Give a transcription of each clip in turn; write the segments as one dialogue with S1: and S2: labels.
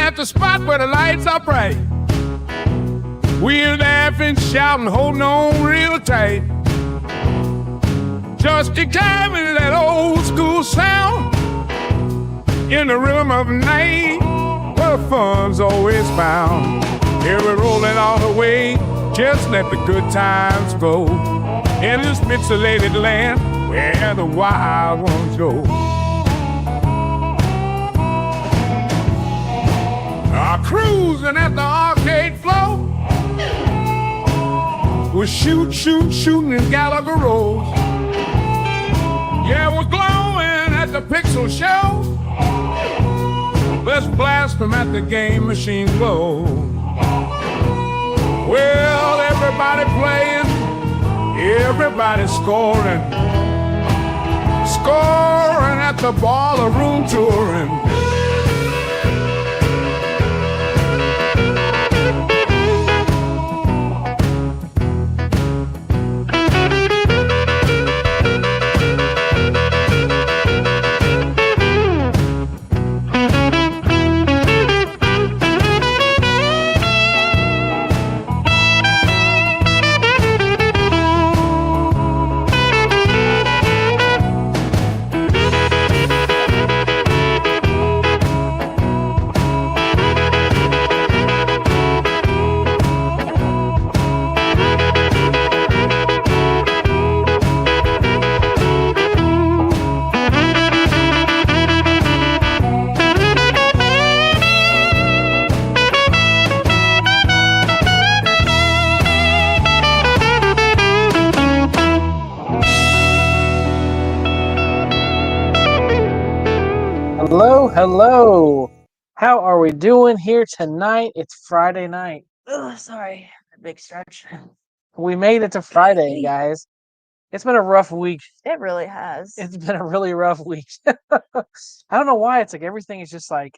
S1: at the spot where the lights are bright. We're laughing, shouting, holding on real tight. Just examine that old school sound in the rhythm of the night, where the fun's always found. Here we're rolling all the way, just let the good times flow in this pixelated land where the wild ones go. Cruising at the arcade floor, we're shooting in Gallagher Rose. Yeah, we're glowing at the Pixel Show. Let's blast them at the game machine glow. Well, everybody playing, everybody scoring at the ballroom touring.
S2: Hello. How are we doing here tonight? It's Friday night.
S3: Sorry, big stretch.
S2: We made it to Friday, guys. It's been a rough week.
S3: It really has.
S2: It's been a really rough week. I don't know why. It's like everything is just like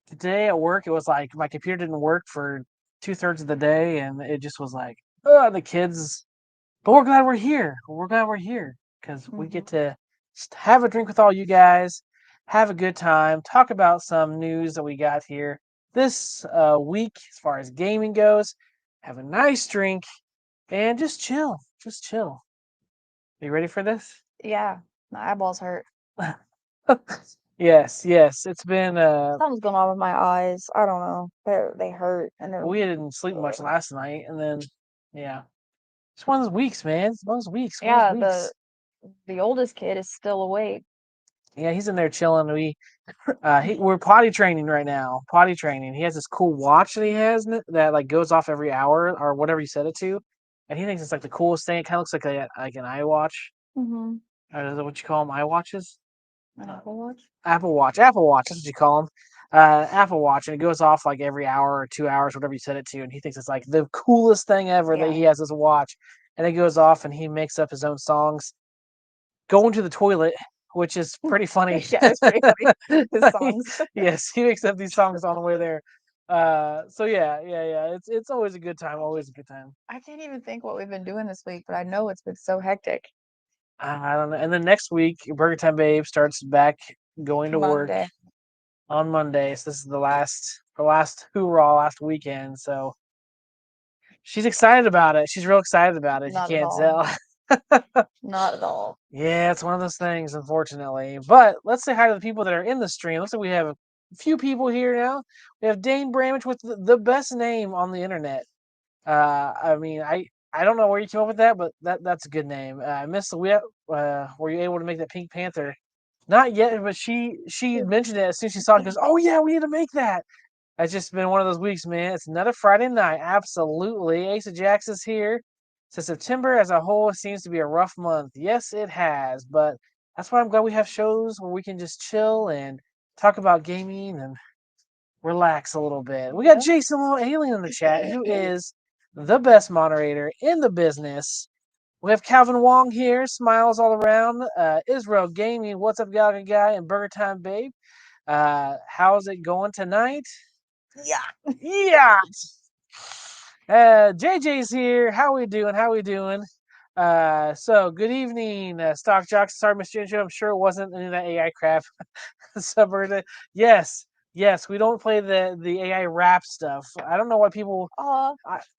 S2: today at work. It was like my computer didn't work for 2/3 of the day, and it just was like, oh, the kids. But we're glad we're here. We're glad we're here because we get to just have a drink with all you guys. Have a good time, talk about some news that we got here this week as far as gaming goes, have a nice drink, and just chill. Just chill. Are you ready for this?
S3: Yeah, my eyeballs hurt.
S2: Yes. It's been
S3: Something's going on with my eyes. I don't know. They hurt. And
S2: we didn't sleep much last night, and then yeah. It's one of those weeks, man. It's one of those weeks.
S3: Yeah, the oldest kid is still awake.
S2: Yeah, he's in there chilling. We're potty training right now. Potty training. He has this cool watch that he has that like goes off every hour or whatever you set it to, and he thinks it's like the coolest thing. It kind of looks like an iWatch.
S3: Mm-hmm.
S2: Is that what you call them? iWatches?
S3: An Apple Watch.
S2: Apple Watch. Apple Watch. That's what you call them. Apple Watch, and it goes off like every hour or 2 hours, whatever you set it to, and he thinks it's like the coolest thing ever that he has this watch, and it goes off, and he makes up his own songs. Going to the toilet, which is pretty funny.
S3: Yeah, it's pretty funny. His songs.
S2: Yes, he makes up these songs on the way there. So yeah. It's always a good time. Always a good time.
S3: I can't even think what we've been doing this week, but I know it's been so hectic.
S2: I don't know. And then next week, Burgertimebabe starts back going to work on Monday. So this is the last hoorah, last weekend. So she's excited about it. She's real excited about it.
S3: Not
S2: you
S3: at
S2: can't
S3: all.
S2: tell.
S3: Not at all.
S2: Yeah, it's one of those things, unfortunately. But let's say hi to the people that are in the stream. Looks like we have a few people here now. We have Dane Bramage with the best name on the internet. I mean, I don't know where you came up with that, but that's a good name. Miss Louie, were you able to make that Pink Panther? Not yet, but she mentioned it as soon as she saw it. Goes, oh yeah, we need to make that. It's just been one of those weeks, man. It's another Friday night. Absolutely. Asa Jax is here. So September as a whole seems to be a rough month. Yes, it has, but that's why I'm glad we have shows where we can just chill and talk about gaming and relax a little bit. We got Jason Little Alien in the chat, who is the best moderator in the business. We have Calvin Wong here, smiles all around. Israel Gaming, what's up, Gallagher Guy, and Burgertimebabe. How's it going tonight? Yeah. JJ's here. How we doing? So good evening, Stock Jocks. Sorry, Mr. Show. I'm sure it wasn't any of that AI crap. Subverted. Yes, Yes, we don't play the AI rap stuff. I don't know why people.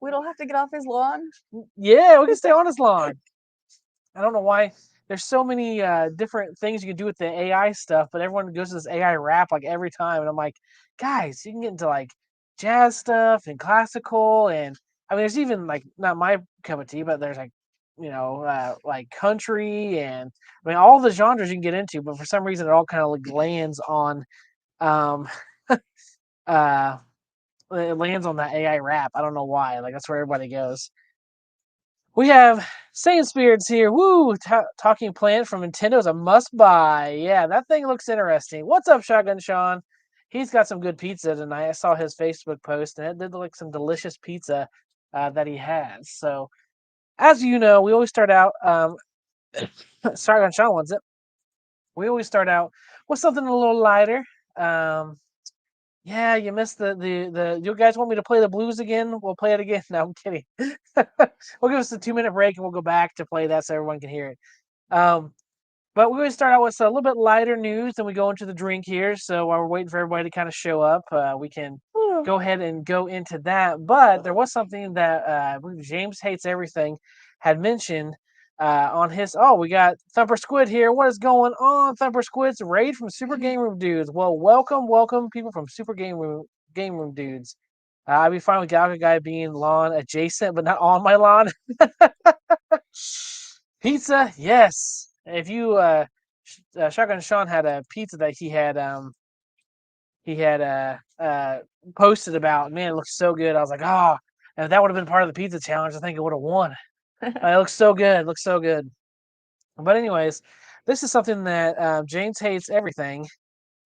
S3: We don't have to get off his lawn.
S2: Yeah, we can stay on his lawn. I don't know why. There's so many different things you can do with the AI stuff, but everyone goes to this AI rap like every time, and I'm like, guys, you can get into like jazz stuff and classical, and I mean, there's even like not my cup of tea, but there's like like country, and I mean all the genres you can get into, but for some reason it all kind of like lands on um uh it lands on that AI rap. I don't know why. Like that's where everybody goes. We have Saiyan Spirits here. Woo! Talking Plant from Nintendo is a must buy. Yeah, that thing looks interesting. What's up, Shotgun Sean? He's got some good pizza tonight. I saw his Facebook post, and it did look like some delicious pizza that he has. So, as you know, we always start out. Shotgun Sean wants it. We always start out with something a little lighter. Um, yeah, you missed the. You guys want me to play the blues again? We'll play it again. No, I'm kidding. We'll give us a 2-minute break and we'll go back to play that so everyone can hear it. But we're going to start out with a little bit lighter news, and we go into the drink here. So while we're waiting for everybody to kind of show up, we can go ahead and go into that. But there was something that I believe James Hates Everything had mentioned on his. Oh, we got Thumper Squid here. What is going on, Thumper Squid's raid from Super Game Room Dudes? Well, welcome, people from Super Game Room Dudes. I'd be fine with Galga Guy being lawn adjacent, but not on my lawn. Pizza, yes. If you Shotgun Sean had a pizza that he had posted about. Man, it looks so good. I was like, oh, if that would have been part of the pizza challenge, I think it would have won. It looks so good. It looks so good. But anyways, this is something that James Hates Everything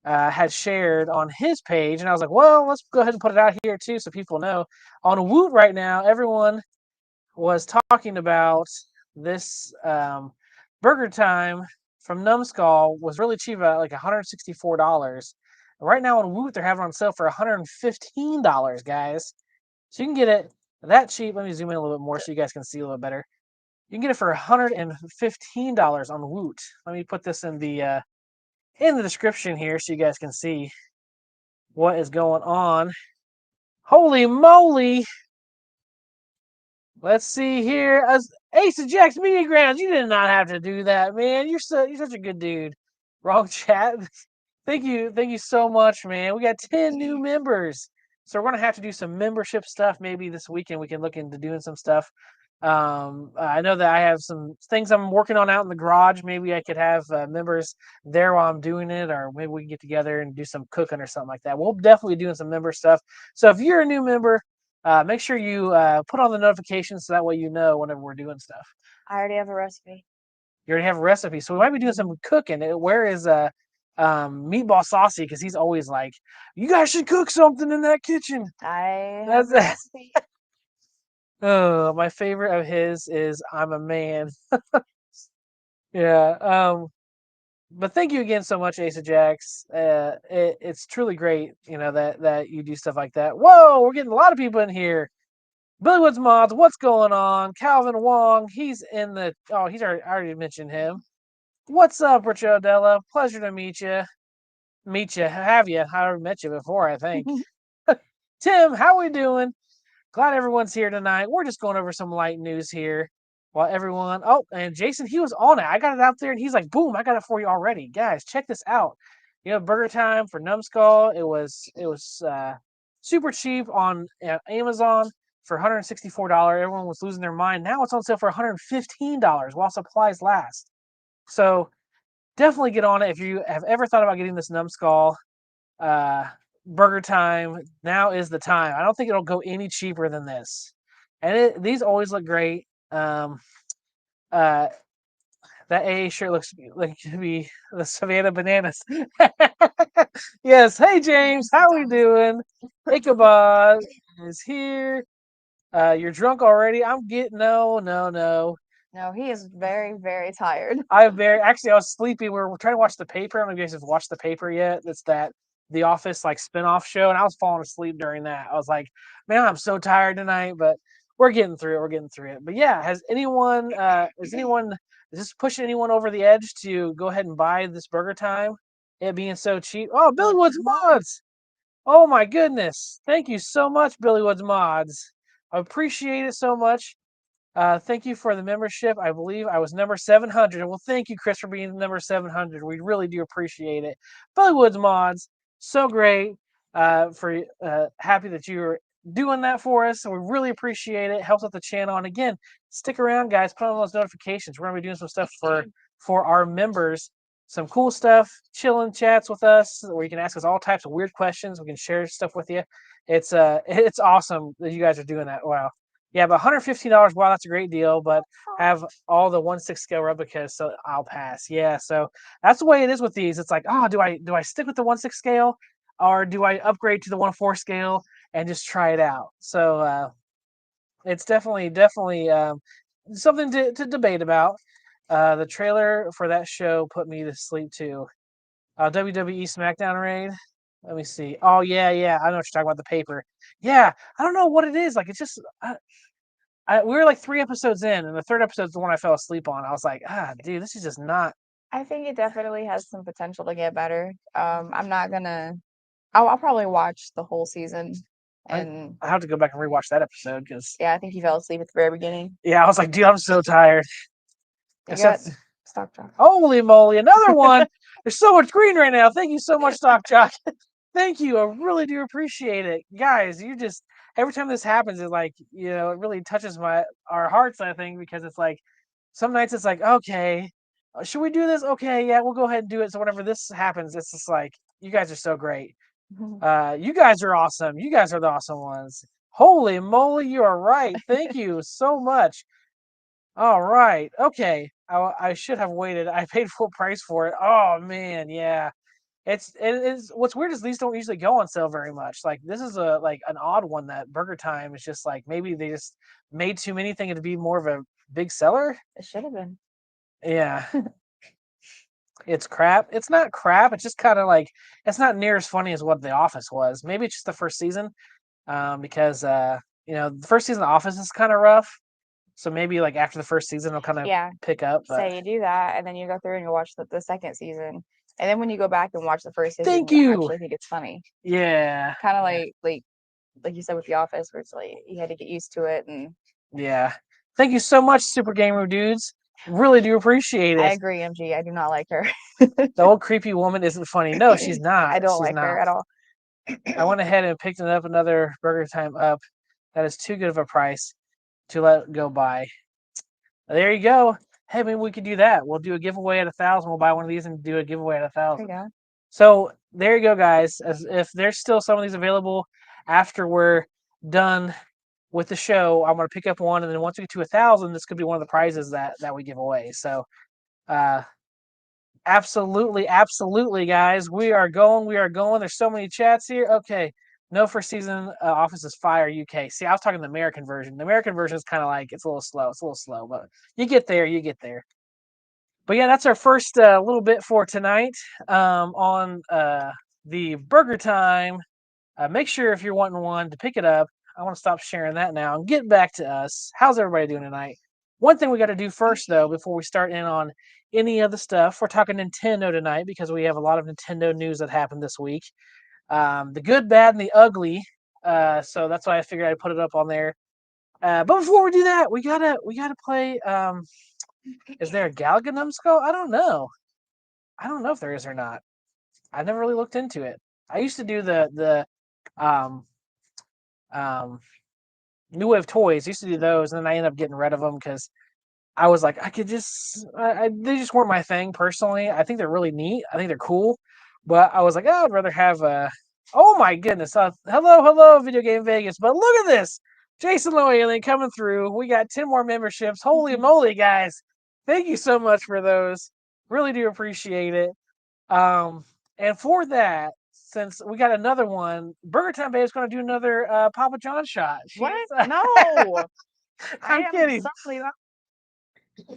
S2: had shared on his page, and I was like, well, let's go ahead and put it out here too, so people know. On Woot right now, everyone was talking about this Burger Time from Numbskull was really cheap at like $164. Right now on Woot, they're having it on sale for $115, guys. So you can get it that cheap. Let me zoom in a little bit more so you guys can see a little better. You can get it for $115 on Woot. Let me put this in the description here so you guys can see what is going on. Holy moly! Let's see here. As Ace of Jacks Media Grounds, you did not have to do that, man. You're such a good dude. Wrong chat. Thank you so much, man. We got 10 new members, so we're gonna have to do some membership stuff. Maybe this weekend we can look into doing some stuff. I know that I have some things I'm working on out in the garage. Maybe I could have members there while I'm doing it, or maybe we can get together and do some cooking or something like that. We'll definitely be doing some member stuff. So if you're a new member, make sure you put on the notifications so that way you know whenever we're doing stuff.
S3: I already have a recipe.
S2: You already have a recipe, so we might be doing some cooking. Where is Meatball Saucy? Because he's always like, "You guys should cook something in that kitchen."
S3: I have a
S2: That's
S3: recipe.
S2: oh, my favorite of his is "I'm a man." Yeah. But thank you again so much, Ace of Jacks. It's truly great, that you do stuff like that. Whoa, we're getting a lot of people in here. Billy Woods Mods, what's going on? Calvin Wong, he's in the. Oh, I already mentioned him. What's up, Rich Odella? Pleasure to meet you. Have you? I already met you before, I think. Tim, how we doing? Glad everyone's here tonight. We're just going over some light news here. While everyone, and Jason, he was on it. I got it out there, and he's like, "Boom! I got it for you already, guys. Check this out. Burger Time for Numbskull. It was super cheap on Amazon for $164. Everyone was losing their mind. Now it's on sale for $115 while supplies last. So definitely get on it if you have ever thought about getting this Numbskull. Burger Time, now is the time. I don't think it'll go any cheaper than this. And these always look great. That AA shirt looks like to be the Savannah Bananas. Yes. Hey James, how we doing? Ichabod is here. You're drunk already. No.
S3: No, he is very, very tired.
S2: I was sleepy. We're trying to watch the paper. I don't know if you guys have watched the paper yet. It's that The Office like spinoff show, and I was falling asleep during that. I was like, man, I'm so tired tonight, but we're getting through it. We're getting through it. But yeah, is this pushing anyone over the edge to go ahead and buy this Burger Time? It being so cheap. Oh, Billy Woods Mods. Oh my goodness! Thank you so much, Billy Woods Mods. I appreciate it so much. Thank you for the membership. I believe I was number 700. Well, thank you, Chris, for being number 700. We really do appreciate it. Billy Woods Mods, so great. For happy that you're doing that for us. So we really appreciate it. Helps out the channel. And again, stick around, guys. Put on those notifications. We're gonna be doing some stuff for our members. Some cool stuff, chilling chats with us, where you can ask us all types of weird questions. We can share stuff with you. It's awesome that you guys are doing that. Wow. Yeah, but $115, wow, that's a great deal. But have all the 1/6 scale replicas, so I'll pass. Yeah, so that's the way it is with these. It's like, oh, do I stick with the 1/6 scale, or do I upgrade to the 1/4 scale and just try it out? So it's definitely something to debate about. The trailer for that show put me to sleep too. WWE SmackDown raid. Let me see. Oh yeah, I know what you're talking about. The paper. Yeah, I don't know what it is. Like it's just. We were like 3 episodes in, and the 3rd episode is the one I fell asleep on. I was like, dude, this is just not.
S3: I think it definitely has some potential to get better. I'm not gonna. I'll probably watch the whole season, and
S2: I have to go back and rewatch that episode because
S3: yeah, I think you fell asleep at the very beginning.
S2: yeah, I was like, dude, I'm so tired.
S3: You got
S2: Except,
S3: stock jock.
S2: holy moly, another one. There's so much green right now. Thank you so much, Doc Jock. Thank you. I really do appreciate it, guys. You just every time this happens, it's like it really touches our hearts. I think because it's like some nights it's like, okay, should we do this? Okay, yeah, we'll go ahead and do it. So whenever this happens, it's just like you guys are so great. You guys are awesome. You guys are the awesome ones. Holy moly, you are right. Thank you so much. All right. Okay. I should have waited. I paid full price for it. Oh man, yeah. It is what's weird is these don't usually go on sale very much. Like this is an odd one that Burger Time is just like maybe they just made too many thinking to be more of a big seller.
S3: It should have been.
S2: Yeah. It's crap. It's not crap. It's just kind of like it's not near as funny as what The Office was. Maybe it's just the first season, because the first season of The Office is kind of rough. So maybe like after the first season, it'll kind of
S3: Yeah.
S2: pick up. But
S3: Say you do that, and then you go through and you watch the 2nd season, and then when you go back and watch the first season,
S2: thank
S3: you
S2: you.
S3: actually think it's funny.
S2: Yeah.
S3: Kind of like you said with The Office, where it's like you had to get used to it. And
S2: Yeah. Thank you so much, Super Gamer dudes. Really do appreciate
S3: I
S2: it.
S3: agree, MG. I do not like her.
S2: The old creepy woman isn't funny. No, she's not.
S3: I don't
S2: She's
S3: like her
S2: not.
S3: at all.
S2: I went ahead and picked up another Burger Time up. That is too good of a price to let go by. There you go. Hey, maybe we could do that. We'll do a giveaway at 1,000. We'll buy one of these and do a giveaway at 1,000.
S3: Yeah.
S2: So there you go, guys. If there's still some of these available after we're done with the show, I'm gonna pick up one, and then once we get to 1,000, this could be one of the prizes that we give away. So, absolutely, guys, we are going. There's so many chats here. Okay, no first season. Office is fire. UK. See, I was talking the American version. The American version is kind of like it's a little slow, but you get there. But yeah, that's our first little bit for tonight on the Burger Time. Make sure if you're wanting one to pick it up. I want to stop sharing that now and get back to us. How's everybody doing tonight? One thing we got to do first, though, before we start in on any of the stuff, we're talking Nintendo tonight because we have a lot of Nintendo news that happened this week. The good, bad, and the ugly. So that's why I figured I'd put it up on there. But before we do that, we gotta play. Is there a Galaga numbskull? I don't know. I don't know if there is or not. I never really looked into it. I used to do the um New Wave toys. I used to do those, and then I ended up getting rid of them because I was like, I could just, they just weren't my thing personally. I think they're really neat. I think they're cool, but I was like, oh, I'd rather have a. Oh my goodness! Hello, Video Game Vegas. But look at this, Jason Low Alien coming through. We got 10 more memberships. Holy moly, guys! Thank you so much for those. Really do appreciate it. And for that, since we got another one, Burgertimebabe is going to do another Papa John shot.
S3: What? No.
S2: I'm kidding.
S3: Suddenly not.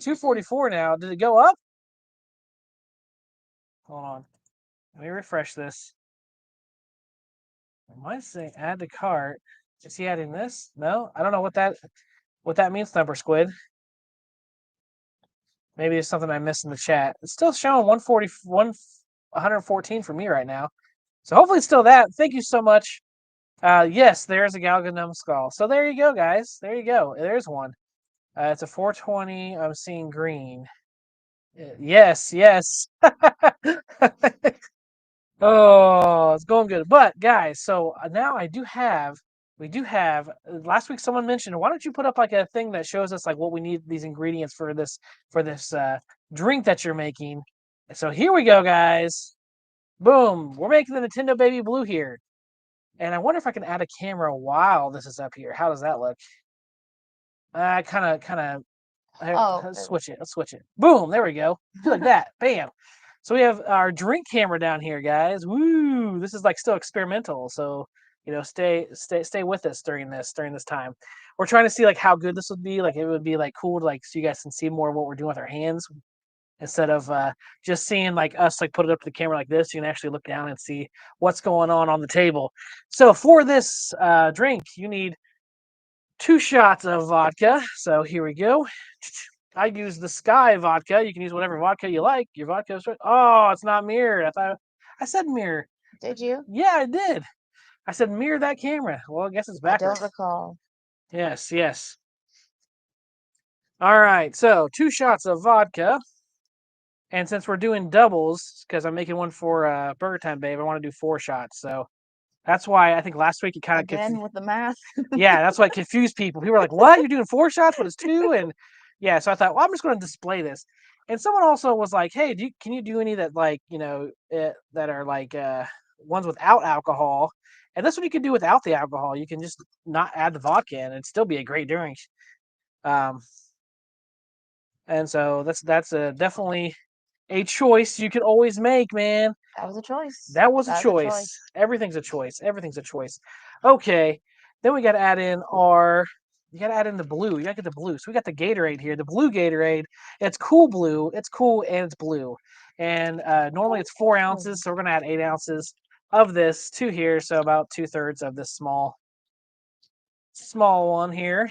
S2: 244 now. Did it go up? Hold on. Let me refresh this. Am I saying add to cart? Is he adding this? No, I don't know what that means, Thumper Squid. Maybe it's something I missed in the chat. It's still showing 114 for me right now. So hopefully it's still that. Thank you so much. Yes, there's a Galganum skull. So there you go, guys. There you go. There's one. It's a 420. I'm seeing green. Yes, yes. Oh, it's going good. But guys, so now we do have. Last week someone mentioned, why don't you put up like a thing that shows us like what we need these ingredients for this drink that you're making. So here we go, guys. Boom, we're making the Nintendo Baby Blue here. And I wonder if I can add a camera while this is up here. How does that look? Kind of.
S3: Oh,
S2: Let's switch it. Let's switch it. Boom, there we go. Do like that. Bam. So we have our drink camera down here, guys. Woo! This is like still experimental, so stay with us during this time. We're trying to see like how good this would be. Like it would be like cool to like so you guys can see more of what we're doing with our hands instead of just seeing like us like put it up to the camera like this. You can actually look down and see what's going on the table. So for this drink, you need 2 shots of vodka. So here we go. I use the Sky vodka. You can use whatever vodka you like. Your vodka is right. Oh, it's not mirrored. I said mirror.
S3: did you?
S2: Yeah, I did. I said mirror that camera. Well, I guess it's
S3: I
S2: backwards.
S3: don't recall.
S2: Yes, yes. All right. So 2 shots of vodka. And since we're doing doubles, because I'm making one for Burgertimebabe, I want to do 4 shots. So that's why I think last week it kind of
S3: Again with the math.
S2: yeah, that's why it confused people. People were like, "What? You're doing 4 shots, but it's 2?" And yeah, so I thought, well, I'm just going to display this. And someone also was like, "Hey, can you do any that like that are like ones without alcohol?" And this one you can do without the alcohol. You can just not add the vodka in, and it'd still be a great drink. Um, and so that's definitely a choice you could always make, man.
S3: That was a choice.
S2: That was a
S3: That's
S2: choice. Everything's a choice. Everything's a choice. Okay. Then we got to add in you got to add in the blue. You got to get the blue. So we got the Gatorade here, the blue Gatorade. It's cool blue. It's cool and it's blue. And normally it's 4 ounces. So we're going to add 8 ounces of this to here. So about 2/3 of this small one here.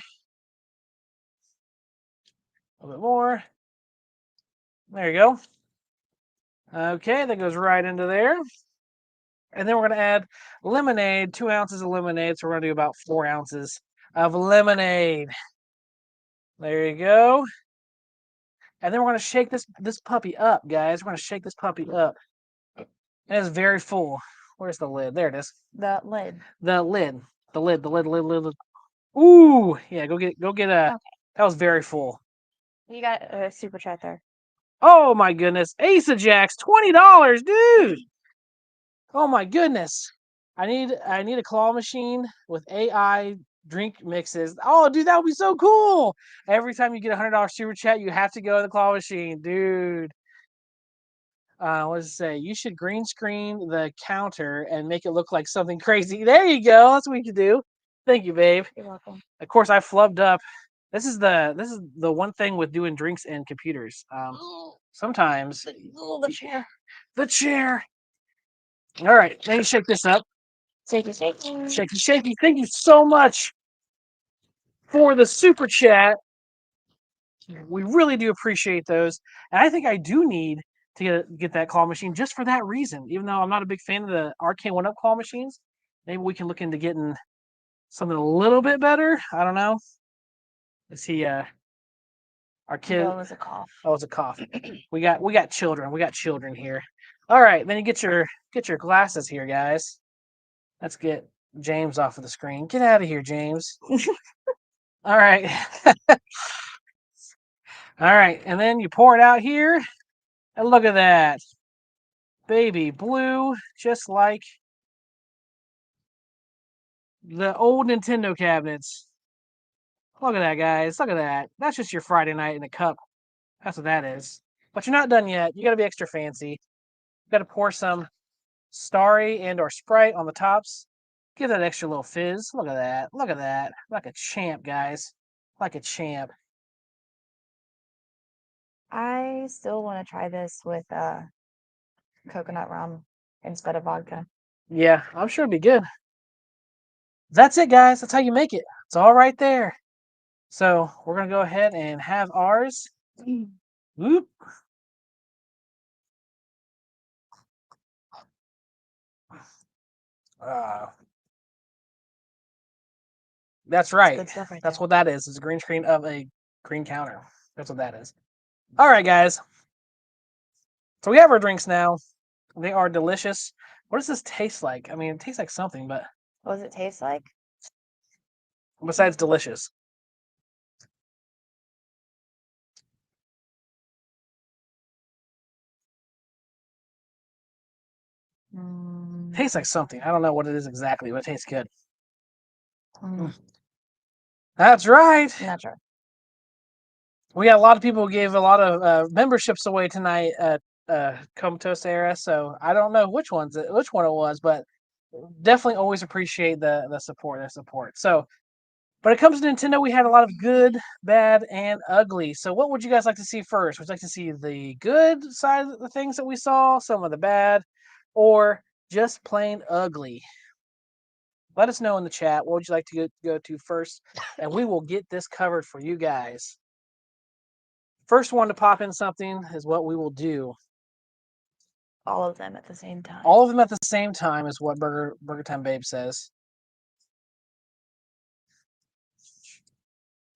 S2: A little bit more. There you go. Okay. That goes right into there. And then we're going to add lemonade, 2 ounces of lemonade. So we're going to do about 4 ounces of lemonade. There you go. And then we're going to shake this puppy up, guys. We're going to shake this puppy up. And it's very full. Where's the lid? There it is.
S3: The lid.
S2: The lid. The lid. Ooh, yeah. Go get a. Okay. That was very full.
S3: You got a super chat there.
S2: Oh my goodness, Ace of Jacks, $20, dude. Oh my goodness. I need a claw machine with AI drink mixes. Oh, dude, that would be so cool. Every time you get $100 super chat, you have to go to the claw machine, dude. What does it say? You should green screen the counter and make it look like something crazy. There you go. That's what you do. Thank you, babe.
S3: You're welcome.
S2: Of course, I flubbed up. This is the one thing with doing drinks and computers. Sometimes
S3: the chair.
S2: The chair. All right, let me shake this up.
S3: Shaky.
S2: Shaky. Thank you so much for the super chat. We really do appreciate those. And I think I do need to get that claw machine just for that reason. Even though I'm not a big fan of the Arcane 1-Up claw machines, maybe we can look into getting something a little bit better. I don't know. Is he our kid?
S3: No, it was a cough.
S2: Oh, it's a cough. we got children. We got children here. All right, then you get your glasses here, guys. Let's get James off of the screen. Get out of here, James. All right. All right, and then you pour it out here, and look at that. Baby blue, just like the old Nintendo cabinets. Look at that, guys. Look at that. That's just your Friday night in a cup. That's what that is. But you're not done yet. You got to be extra fancy. You got to pour some starry and or sprite on the tops. Give that extra little fizz. Look at that. Look at that. Like a champ, guys. Like a champ.
S3: I still want to try this with coconut rum instead of vodka.
S2: Yeah, I'm sure it'll be good. That's it, guys. That's how you make it. It's all right there. So we're going to go ahead and have ours. Whoop. That's right.
S3: good stuff right
S2: That's
S3: there.
S2: what that is. It's a green screen of a green counter. That's what that is. All right, guys. So we have our drinks now. They are delicious. What does this taste like? I mean, it tastes like something, but
S3: What does it taste like?
S2: besides delicious. Tastes like something. I don't know what it is exactly, but it tastes good. That's right.
S3: I'm not sure.
S2: We got a lot of people who gave a lot of memberships away tonight at Comatose Era, so I don't know which one it was, but definitely always appreciate the support. So, when it comes to Nintendo, we had a lot of good, bad, and ugly. So, what would you guys like to see first? Would you like to see the good side of the things that we saw, some of the bad, or just plain ugly? Let us know in the chat. What would you like to go to first? And we will get this covered for you guys. First one to pop in something is what we will do.
S3: All of them at the same time.
S2: All of them at the same time is what Burgertimebabe says.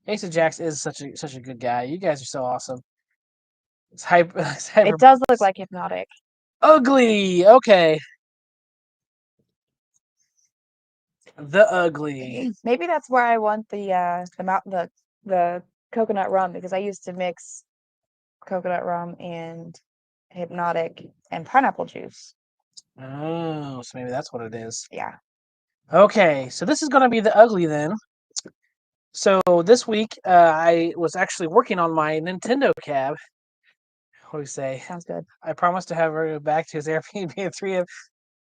S2: Ace of Jacks is such a good guy. You guys are so awesome. It's hyper.
S3: It does look like Hypnotic.
S2: Ugly. Okay. The ugly.
S3: Maybe that's where I want the coconut rum, because I used to mix coconut rum and Hypnotic and pineapple juice.
S2: Oh, so maybe that's what it is.
S3: Yeah.
S2: Okay, so this is going to be the ugly then. So this week, I was actually working on my Nintendo cab. What do you say?
S3: Sounds good.
S2: I promised to have her back to his Airbnb at 3 a.m.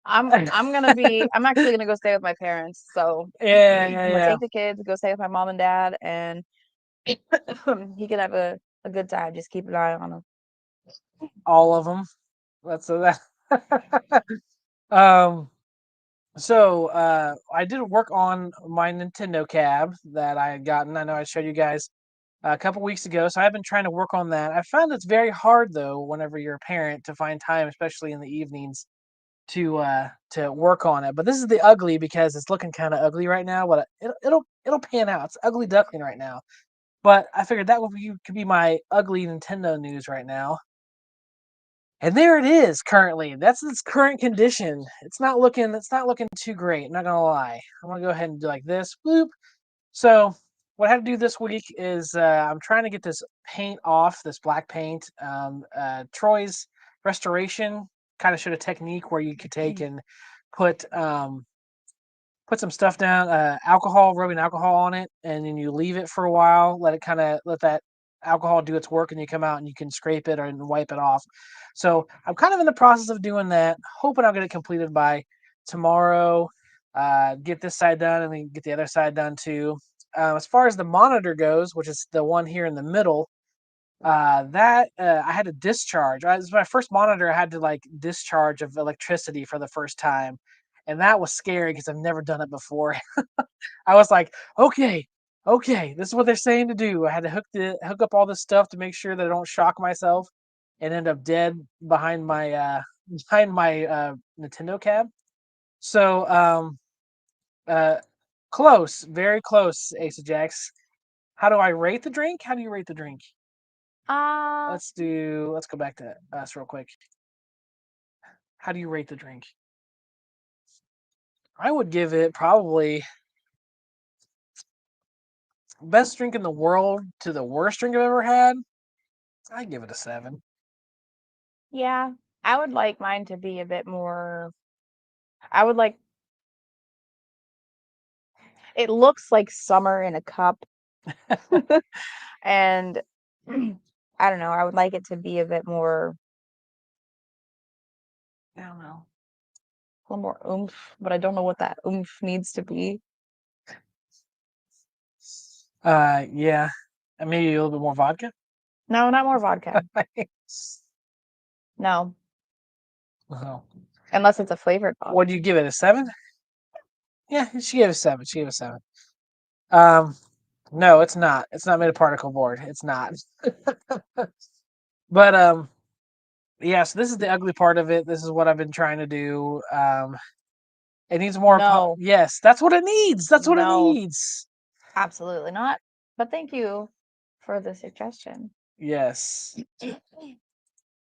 S3: I'm actually gonna go stay with my parents. So
S2: Yeah,
S3: I'm gonna take the kids, go stay with my mom and dad, and he can have a good time. Just keep an eye on him.
S2: All of them. That's that. um. So I did work on my Nintendo cab that I had gotten. I know I showed you guys a couple weeks ago. So I've been trying to work on that. I found it's very hard though, whenever you're a parent, to find time, especially in the evenings, to work on it. But this is the ugly because it's looking kind of ugly right now. But it'll pan out. It's ugly duckling right now. But I figured that could be my ugly Nintendo news right now. And there it is currently. That's its current condition. It's not looking too great, not gonna lie. I'm gonna go ahead and do like this. Bloop. So what I have to do this week is I'm trying to get this paint off, this black paint. Troy's restoration kind of showed a technique where you could take and put put some stuff down, rubbing alcohol on it, and then you leave it for a while, let that alcohol do its work, and you come out and you can scrape it and wipe it off. So I'm kind of in the process of doing that, hoping I'll get it completed by tomorrow. Get this side done and then get the other side done too. As far as the monitor goes, which is the one here in the middle, that I had to discharge. This was my first monitor. I had to like discharge of electricity for the first time, and that was scary because I've never done it before. I was like, okay, this is what they're saying to do. I had to hook up all this stuff to make sure that I don't shock myself and end up dead behind my Nintendo cab. So close, very close, Ace of Jacks. How do I rate the drink? How do you rate the drink? Let's go back to us real quick. How do you rate the drink? I would give it probably best drink in the world to the worst drink I've ever had. I'd give it a 7.
S3: Yeah, I would like mine to be a bit more. I would like. It looks like summer in a cup, and I don't know. I would like it to be a bit more. I don't know, a little more oomph, but I don't know what that oomph needs to be.
S2: Yeah, and maybe a little bit more vodka.
S3: No, not more vodka. No,
S2: Oh.
S3: unless it's a flavored vodka.
S2: What do you give it? A 7? Yeah, she gave it a 7. She gave it a 7. No, it's not. It's not made of particle board. It's not. But yeah. So this is the ugly part of it. This is what I've been trying to do. It needs more.
S3: No.
S2: Yes, that's what it needs. That's what it
S3: No.
S2: needs.
S3: Absolutely not. But thank you for the suggestion.
S2: Yes.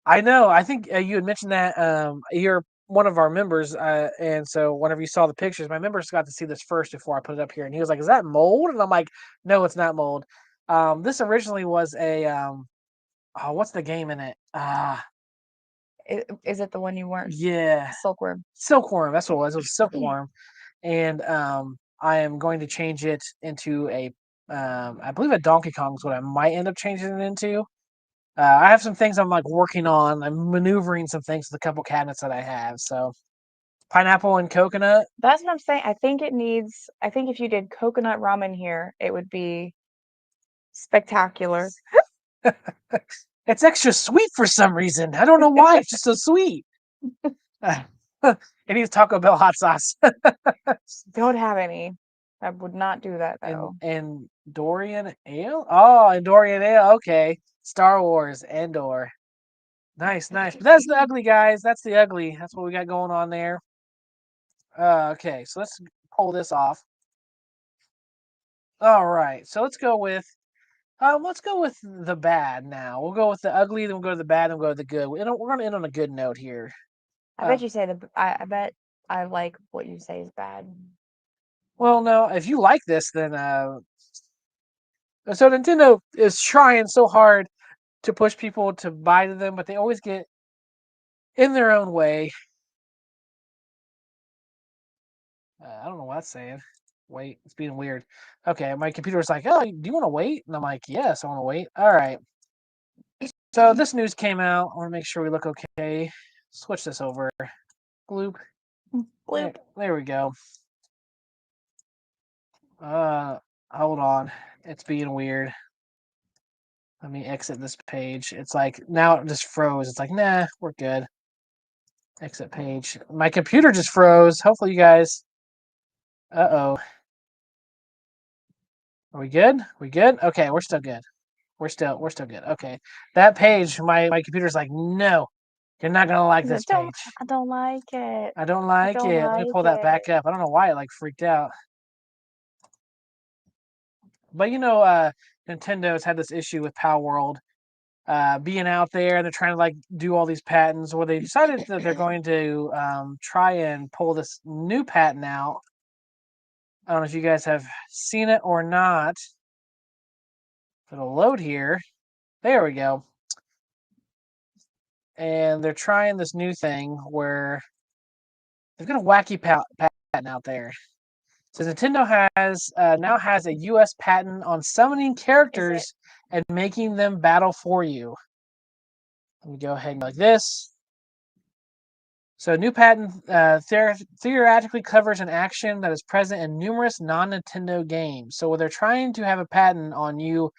S2: I know. I think you had mentioned that you're one of our members, and so whenever you saw the pictures, my members got to see this first before I put it up here, and he was like, "Is that mold?" And I'm like, "No, it's not mold." This originally was a oh, what's the game in it?
S3: Is it the one you weren't?
S2: Yeah,
S3: Silkworm.
S2: silkworm. That's what it was. It was silkworm, and I am going to change it into a I believe a Donkey Kong is what I might end up changing it into. I have some things I'm like working on. I'm maneuvering some things with a couple cabinets that I have. So pineapple and coconut.
S3: That's what I'm saying. I think if you did coconut ramen here, it would be spectacular.
S2: It's extra sweet for some reason. I don't know why. It's just so sweet. It needs Taco Bell hot sauce.
S3: Don't have any. I would not do that though.
S2: and Dorian Ale. Oh, and Dorian Ale. Okay, Star Wars Endor. Nice, nice. But that's the ugly, guys. That's the ugly. That's what we got going on there. Okay, so let's pull this off. All right, so let's go with the bad now. We'll go with the ugly, then we'll go to the bad, then we'll go to the good. We're gonna end on a good note here.
S3: I bet you say I bet I like what you say is bad.
S2: Well, no, if you like this, then so Nintendo is trying so hard to push people to buy them, but they always get in their own way. I don't know what that's saying. Wait, it's being weird. Okay, my computer's like, "Oh, do you want to wait?" And I'm like, "Yes, I want to wait." All right. So this news came out. I want to make sure we look okay. Switch this over. Gloop.
S3: Bloop.
S2: There we go. Hold on. It's being weird. Let me exit this page. It's like now it just froze. It's like, nah, we're good. Exit page. My computer just froze. Hopefully you guys. Uh-oh. Are we good? We good? Okay, we're still good. We're still good. Okay. That page, my computer's like, no, you're not gonna like this page.
S3: I don't like it.
S2: I don't like
S3: don't
S2: it. Let me pull that back up. I don't know why it like freaked out. But Nintendo's had this issue with Power World being out there, and they're trying to like do all these patents. Where they decided that they're going to try and pull this new patent out. I don't know if you guys have seen it or not. It'll load here. There we go. And they're trying this new thing where they've got a wacky patent out there. So Nintendo now has a U.S. patent on summoning characters and making them battle for you. Let me go ahead and like this. So new patent theoretically covers an action that is present in numerous non-Nintendo games. So they're trying to have a patent on you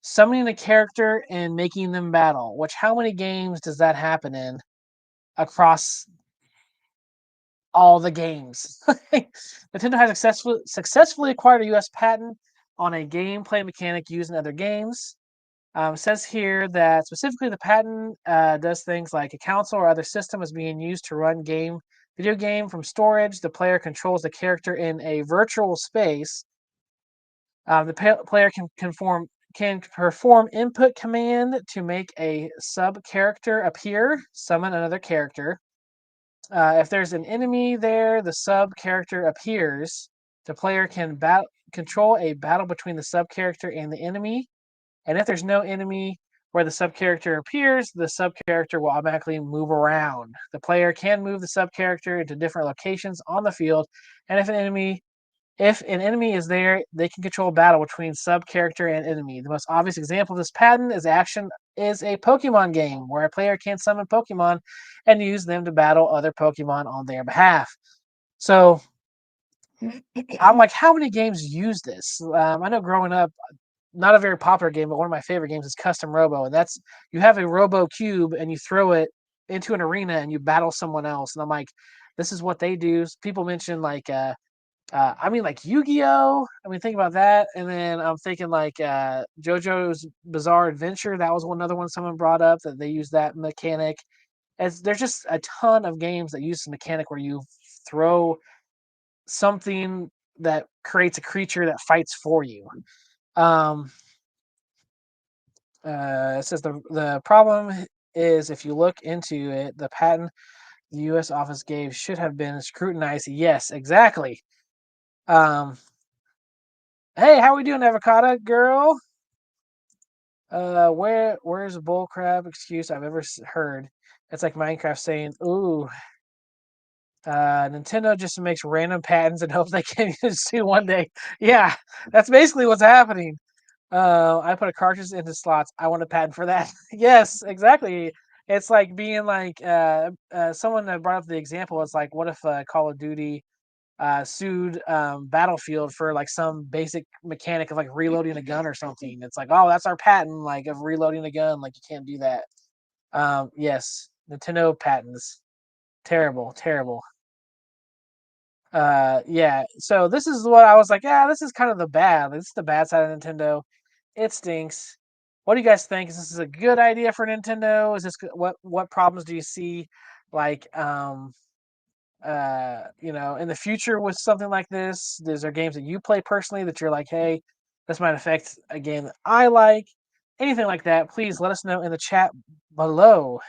S2: summoning a character and making them battle. Which how many games does that happen in across all the games? Nintendo has successfully acquired a U.S. patent on a gameplay mechanic used in other games. It says here that specifically the patent does things like a console or other system is being used to run video game from storage. The player controls the character in a virtual space. The player can perform input command to make a sub character appear, summon another character. If there's an enemy there, the sub character appears. The player can control a battle between the sub character and the enemy. And if there's no enemy where the sub character appears, the sub character will automatically move around. The player can move the sub character into different locations on the field, and if an enemy is there, they can control battle between sub character and enemy. The most obvious example of this pattern is a Pokemon game where a player can summon Pokemon and use them to battle other Pokemon on their behalf. So I'm like, how many games use this? I know growing up, not a very popular game, but one of my favorite games is Custom Robo, and that's you have a Robo Cube and you throw it into an arena and you battle someone else. And I'm like, this is what they do. People mention like like Yu-Gi-Oh! I mean, think about that. And then I'm thinking like JoJo's Bizarre Adventure. That was another one someone brought up that they use that mechanic. As there's just a ton of games that use the mechanic where you throw something that creates a creature that fights for you. It says the problem is if you look into it, the patent the U.S. office gave should have been scrutinized. Yes, exactly. Um, hey, how we doing, avocado girl? Where's a bullcrap excuse I've ever heard? It's like Minecraft saying, "Ooh, Nintendo just makes random patents and hopes they can sue one day." Yeah, that's basically what's happening. I put a cartridge into slots. I want a patent for that. Yes, exactly. It's like being like someone that brought up the example. It's like, what if Call of Duty sued Battlefield for like some basic mechanic of like reloading a gun or something? It's like, oh, that's our patent, like of reloading a gun. Like you can't do that. Yes, Nintendo patents. Terrible, terrible. Yeah. So this is what I was like. Yeah, this is kind of the bad. This is the bad side of Nintendo. It stinks. What do you guys think? Is this a good idea for Nintendo? Is this what problems do you see, like in the future with something like this? Is there games that you play personally that you're like, hey, this might affect a game that I like? Anything like that? Please let us know in the chat below.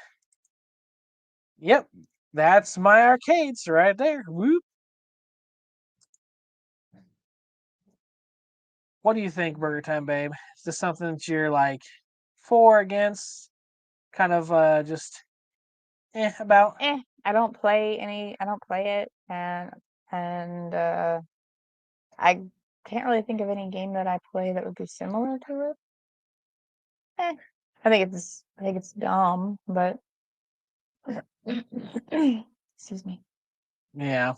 S2: Yep, that's my arcades right there. Whoop. What do you think, Burgertimebabe? Is this something that you're like for, against, kind of just about?
S3: I don't play it, and I can't really think of any game that I play that would be similar to it. I think it's dumb, but excuse me.
S2: Yeah.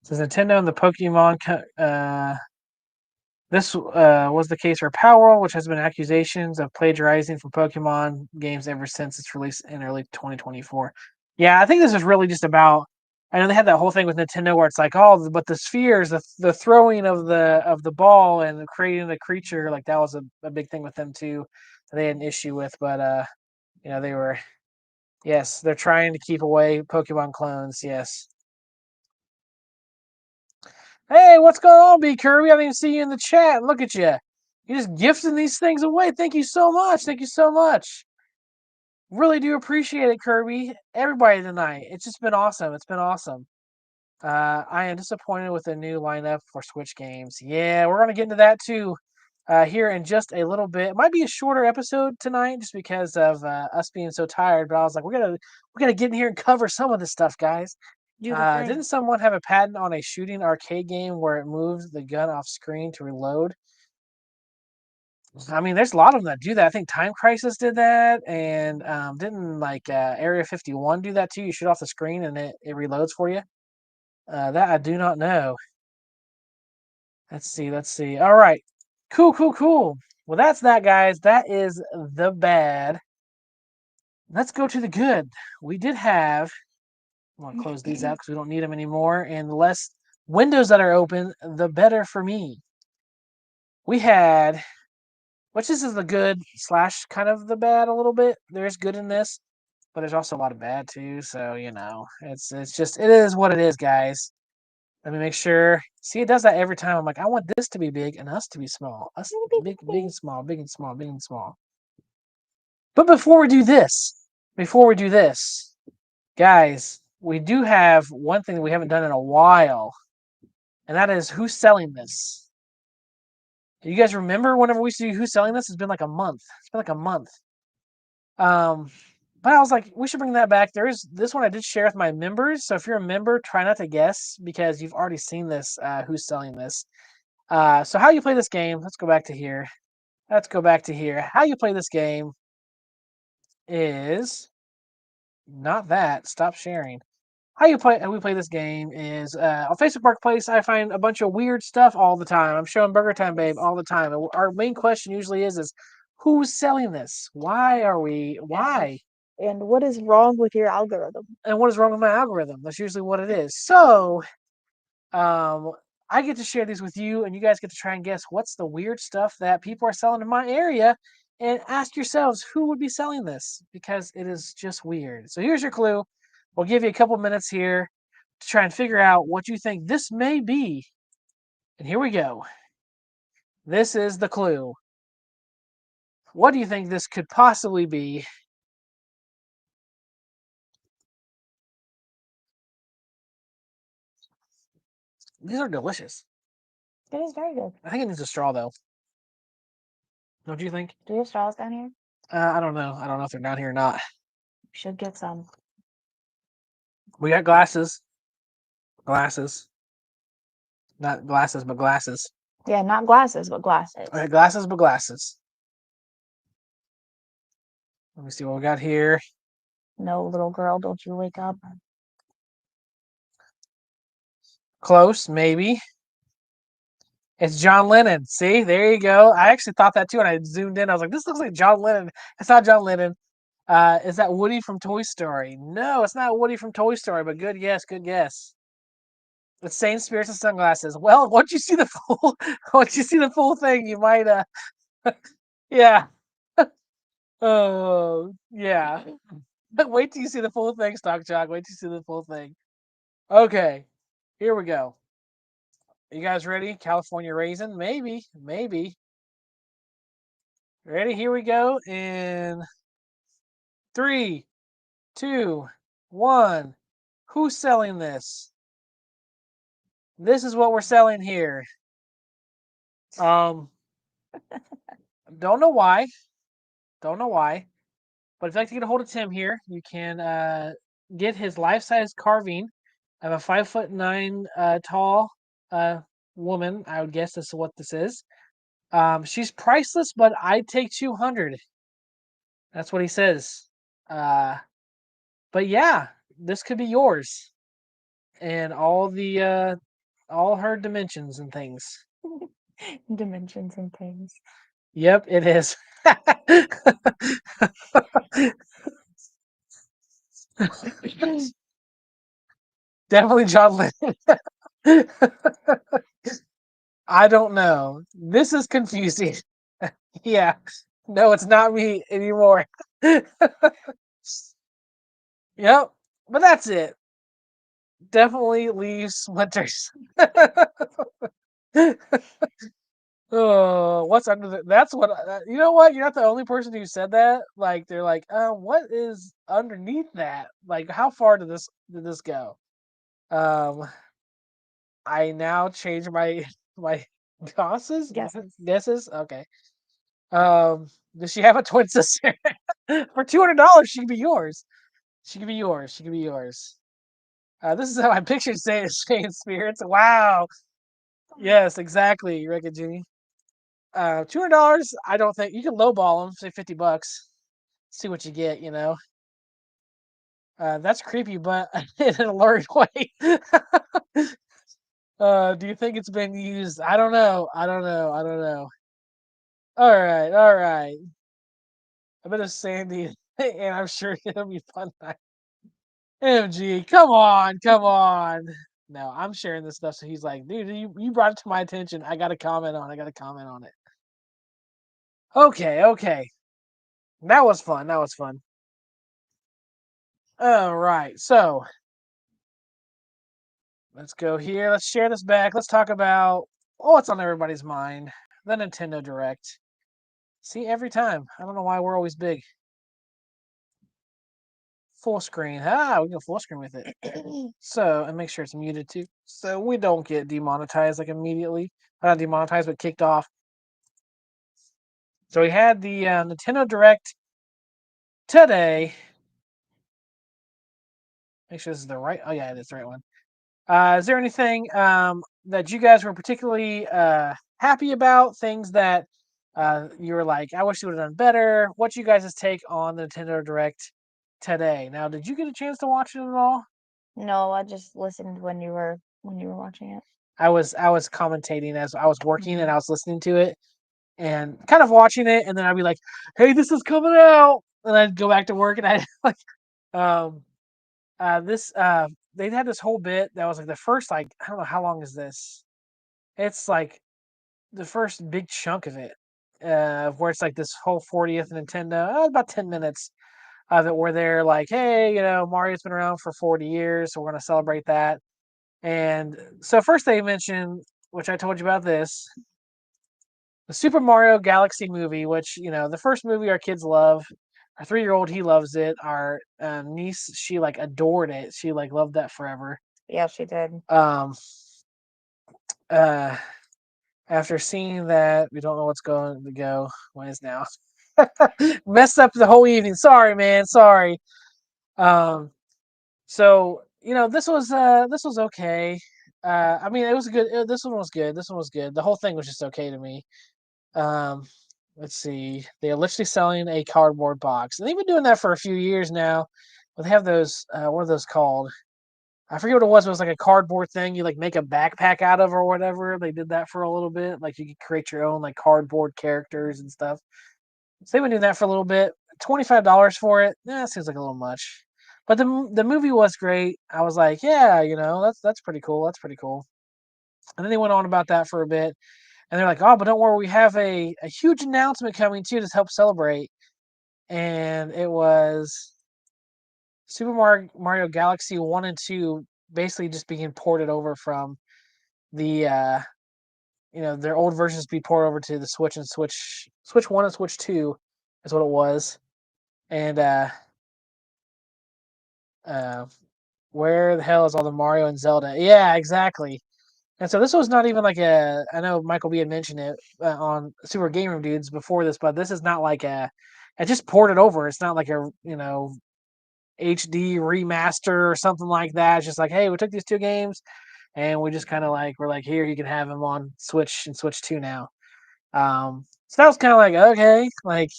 S2: Says Nintendo and the Pokemon. This was the case for Power, which has been accusations of plagiarizing from Pokemon games ever since its release in early 2024. Yeah, I think this is really just about. I know they had that whole thing with Nintendo where it's like, oh, but the spheres, the throwing of the ball and creating the creature, like that was a big thing with them too. That they had an issue with, but they were. Yes, they're trying to keep away Pokemon clones. Yes. Hey, what's going on, B Kirby? I didn't even see you in the chat. Look at you. You're just gifting these things away. Thank you so much. Thank you so much. Really do appreciate it, Kirby. Everybody tonight. It's just been awesome. It's been awesome. I am disappointed with the new lineup for Switch games. Yeah, we're gonna get into that too. Here in just a little bit. It might be a shorter episode tonight, just because of us being so tired. But I was like, we gotta get in here and cover some of this stuff, guys.
S3: Do the thing.
S2: Didn't someone have a patent on a shooting arcade game where it moves the gun off screen to reload? I mean, there's a lot of them that do that. I think Time Crisis did that, and didn't like Area 51 do that too? You shoot off the screen and it reloads for you. That I do not know. Let's see. Let's see. All right. Cool, cool, cool. Well, that's that, guys. That is the bad. Let's go to the good. We did have. I want to close these out because we don't need them anymore. And the less windows that are open, the better for me. We had, which this is the good slash kind of the bad a little bit. There's good in this, but there's also a lot of bad too. So it's just it is what it is, guys. Let me make sure. See, it does that every time. I'm like, I want this to be big and us to be small. Us big, big and small, big and small, big and small. But before we do this, guys, we do have one thing that we haven't done in a while, and that is who's selling this. Do you guys remember whenever we see who's selling this? It's been like a month. It's been like a month. But I was like, we should bring that back. There is this one I did share with my members. So if you're a member, try not to guess because you've already seen this. Who's selling this? So how you play this game? Let's go back to here. How you play this game is not that. Stop sharing. How we play this game is on Facebook Marketplace. I find a bunch of weird stuff all the time. I'm showing Burgertimebabe all the time. And our main question usually is who's selling this? Why?
S3: And what is wrong with your algorithm?
S2: And what is wrong with my algorithm? That's usually what it is. So, I get to share these with you, and you guys get to try and guess what's the weird stuff that people are selling in my area, and ask yourselves who would be selling this because it is just weird. So here's your clue. We'll give you a couple minutes here. to try and figure out what you think this may be. And here we go. This is the clue. What do you think this could possibly be? These are delicious.
S3: It is very good.
S2: I think it needs a straw, though. Don't you think?
S3: Do you have straws down here?
S2: I don't know. I don't know if they're down here or not.
S3: You should get some.
S2: We got glasses. Glasses. Not glasses, but glasses.
S3: Yeah, not glasses, but glasses.
S2: All right, glasses, but glasses. Let me see what we got here.
S3: No, little girl, don't you wake up.
S2: Close, maybe. It's John Lennon. See, there you go. I actually thought that too, and I zoomed in. I was like, this looks like John Lennon. It's not John Lennon. Is that Woody from Toy Story? No, it's not Woody from Toy Story, but good guess, good guess. It's Sane Spirits and Sunglasses. Well, once you see the full thing, you might yeah. Oh, yeah. Wait till you see the full thing, Stock Jock. Wait till you see the full thing. Okay, here we go. You guys ready? California Raisin? Maybe, maybe. Ready? Here we go. In 3, 2, 1. Who's selling this? This is what we're selling here. Don't know why. Don't know why. But if you'd like to get a hold of Tim here, you can get his life-size carving of a 5'9" tall woman. I would guess this is what this is. She's priceless, but I'd take 200. That's what he says. But yeah, this could be yours, and all her dimensions and things.
S3: Dimensions and things.
S2: Yep, it is. Definitely John Lennon. I don't know. This is confusing. Yeah. No, it's not me anymore. Yep. But that's it. Definitely leave splinters. Oh, what's under the? That's what. You know what? You're not the only person who said that. Like they're like, what is underneath that? Like, how far did this go? Um, I now change my guesses.
S3: Guesses.
S2: Guesses. Okay. Does she have a twin sister? For $200, she could be yours. She could be yours. She could be yours. This is how I pictured saying spirits. Wow. Yes, exactly. You reckon, Jimmy? $200. I don't think you can lowball them. Say $50. See what you get. That's creepy, but in an alluring way. Do you think it's been used? I don't know. I don't know. I don't know. All right. All right. A bit of Sandy, and I'm sure it'll be fun. MG, come on, come on. No, I'm sharing this stuff. So he's like, dude, you brought it to my attention. I got to comment on it. I got to comment on it. Okay, okay. That was fun. That was fun. All right. So let's go here. Let's share this back. Let's talk about what's on everybody's mind. The Nintendo Direct. See, every time. I don't know why we're always big. Full screen. We can full screen with it. So, and make sure it's muted too. So we don't get demonetized like immediately. Not demonetized, but kicked off. So we had the Nintendo Direct today. Make sure this is the right. Oh yeah, it is the right one. Is there anything that you guys were particularly happy about? Things that you were like, I wish you would have done better. What's you guys' take on the Nintendo Direct today? Now, did you get a chance to watch it at all?
S3: No, I just listened when you were watching it.
S2: I was commentating as I was working and I was listening to it and kind of watching it, and then I'd be like, "Hey, this is coming out," and I'd go back to work, and I like, this they had this whole bit that was like the first, like, I don't know how long is this. It's like the first big chunk of it, where it's like this whole 40th Nintendo, about 10 minutes. that where they're like, hey, Mario's been around for 40 years, so we're going to celebrate that. And so first they mentioned, which I told you about this, the Super Mario Galaxy movie, which, the first movie our kids love. Our 3-year-old, he loves it. Our niece, she like adored it. She like loved that forever.
S3: Yeah, she did.
S2: Um, uh, After seeing that, we don't know what's going to go. When is now? Messed up the whole evening. Sorry, man. Sorry. Um, so this was okay. I mean, it was good. This one was good. This one was good. The whole thing was just okay to me. Um, let's see. They are literally selling a cardboard box, and they've been doing that for a few years now. But they have those. What are those called? I forget what it was. It was like a cardboard thing you like make a backpack out of or whatever. They did that for a little bit. Like you could create your own like cardboard characters and stuff. So they've been doing that for a little bit. $25 for it. That seems like a little much. But the movie was great. I was like, yeah, that's pretty cool. That's pretty cool. And then they went on about that for a bit. And they're like, oh, but don't worry, we have a huge announcement coming too to help celebrate. And it was Super Mario Galaxy 1 and 2 basically just being ported over from the their old versions be ported over to the Switch, and Switch 1 and Switch 2 is what it was. And uh where the hell is all the Mario and Zelda? Yeah, exactly. And so this was not even like I know Michael B had mentioned it on Super Game Room Dudes before this, but this is not like I just ported over. It's not like a, HD remaster or something like that. It's just like, hey, we took these two games and we just kind of like, we're like, here, you can have them on Switch and Switch 2 now. So that was kind of like, okay, like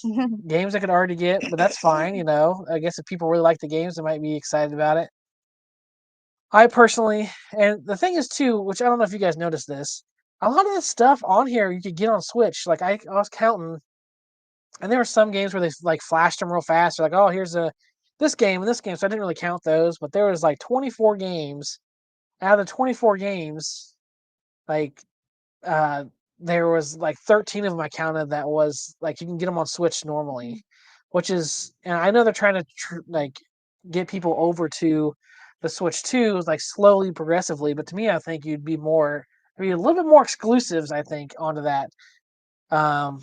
S2: games I could already get, but that's fine. I guess if people really like the games, they might be excited about it. I personally, and the thing is too, which I don't know if you guys noticed this, a lot of the stuff on here you could get on Switch. Like I was counting, and there were some games where they like flashed them real fast. They're like, oh, here's this game and this game. So I didn't really count those, but there was like 24 games. Out of the 24 games, like uh, there was like 13 of them I counted that was like you can get them on Switch normally, which is, and I know they're trying to like get people over to the Switch 2 like slowly, progressively. But to me, I think you'd be more, I mean, a little bit more exclusives. I think onto that. Um,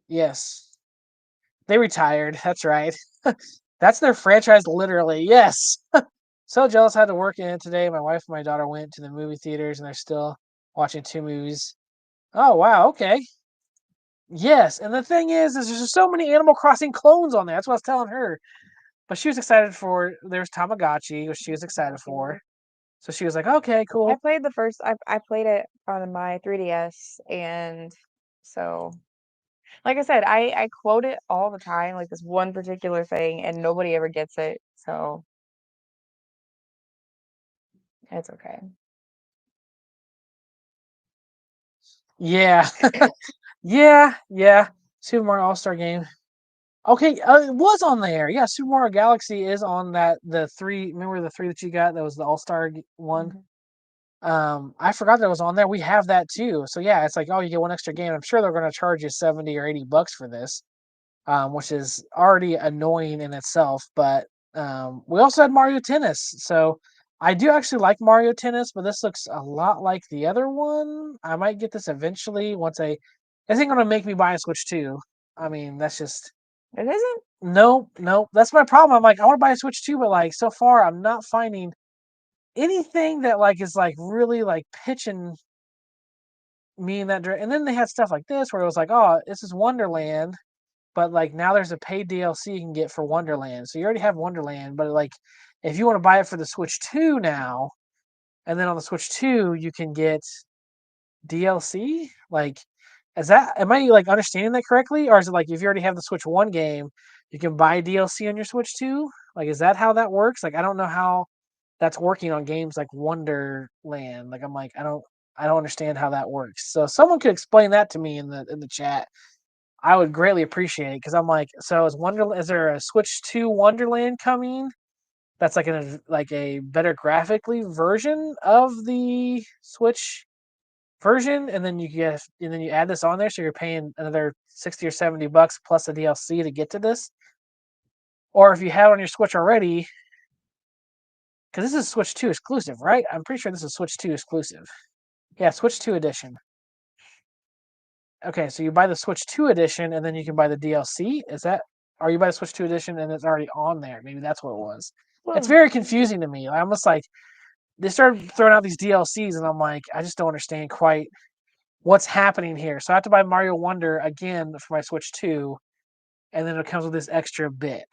S2: yes, they retired. That's right. That's their franchise, literally. Yes. So jealous I had to work in today. My wife and my daughter went to the movie theaters and they're still watching 2 movies. Oh wow, okay. Yes, and the thing is there's just so many Animal Crossing clones on there. That's what I was telling her. But she was excited for there's Tamagotchi, which she was excited for. So she was like, okay,
S3: I
S2: cool.
S3: played the first. I played it on my 3DS, and so like I said, I quote it all the time, like this one particular thing, and nobody ever gets it. So it's okay.
S2: Yeah. Yeah. Super Mario All-Star Game. Okay, it was on there. Yeah, Super Mario Galaxy is on that the 3, remember the 3 that you got that was the All-Star one?
S3: Mhm.
S2: I forgot that was on there. We have that too. So yeah, it's like, oh, you get one extra game. I'm sure they're going to charge you 70 or $80 for this, which is already annoying in itself. But we also had Mario Tennis. So I do actually like Mario Tennis, but this looks a lot like the other one. I might get this eventually once this ain't going to make me buy a Switch 2. I mean, that's just,
S3: It isn't.
S2: nope. That's my problem. I'm like, I want to buy a Switch 2, but like so far I'm not finding anything that like is like really like pitching me in that direction. And then they had stuff like this where it was like, oh, this is Wonderland, but like now there's a paid DLC you can get for Wonderland. So you already have Wonderland, but like if you want to buy it for the Switch 2 now, and then on the Switch 2 you can get DLC. Like, am I like understanding that correctly, or is it like if you already have the Switch 1 game, you can buy DLC on your Switch 2? Like, is that how that works? Like, I don't know how that's working on games like Wonderland. Like, I'm like, I don't understand how that works. So someone could explain that to me in the chat. I would greatly appreciate it because I'm like, so is there a Switch 2 Wonderland coming? That's like a better graphically version of the Switch version, and then you add this on there, so you're paying another $60 or $70 plus the DLC to get to this. Or if you have it on your Switch already, because this is Switch 2 exclusive, right? I'm pretty sure this is Switch 2 exclusive. Yeah, Switch 2 edition. Okay, so you buy the Switch 2 edition and then you can buy the DLC. Is that, or you buy the Switch 2 edition and it's already on there? Maybe that's what it was. It's very confusing to me. I almost like they started throwing out these DLCs and I'm like, I just don't understand quite what's happening here. So I have to buy Mario Wonder again for my Switch 2, and then it comes with this extra bit.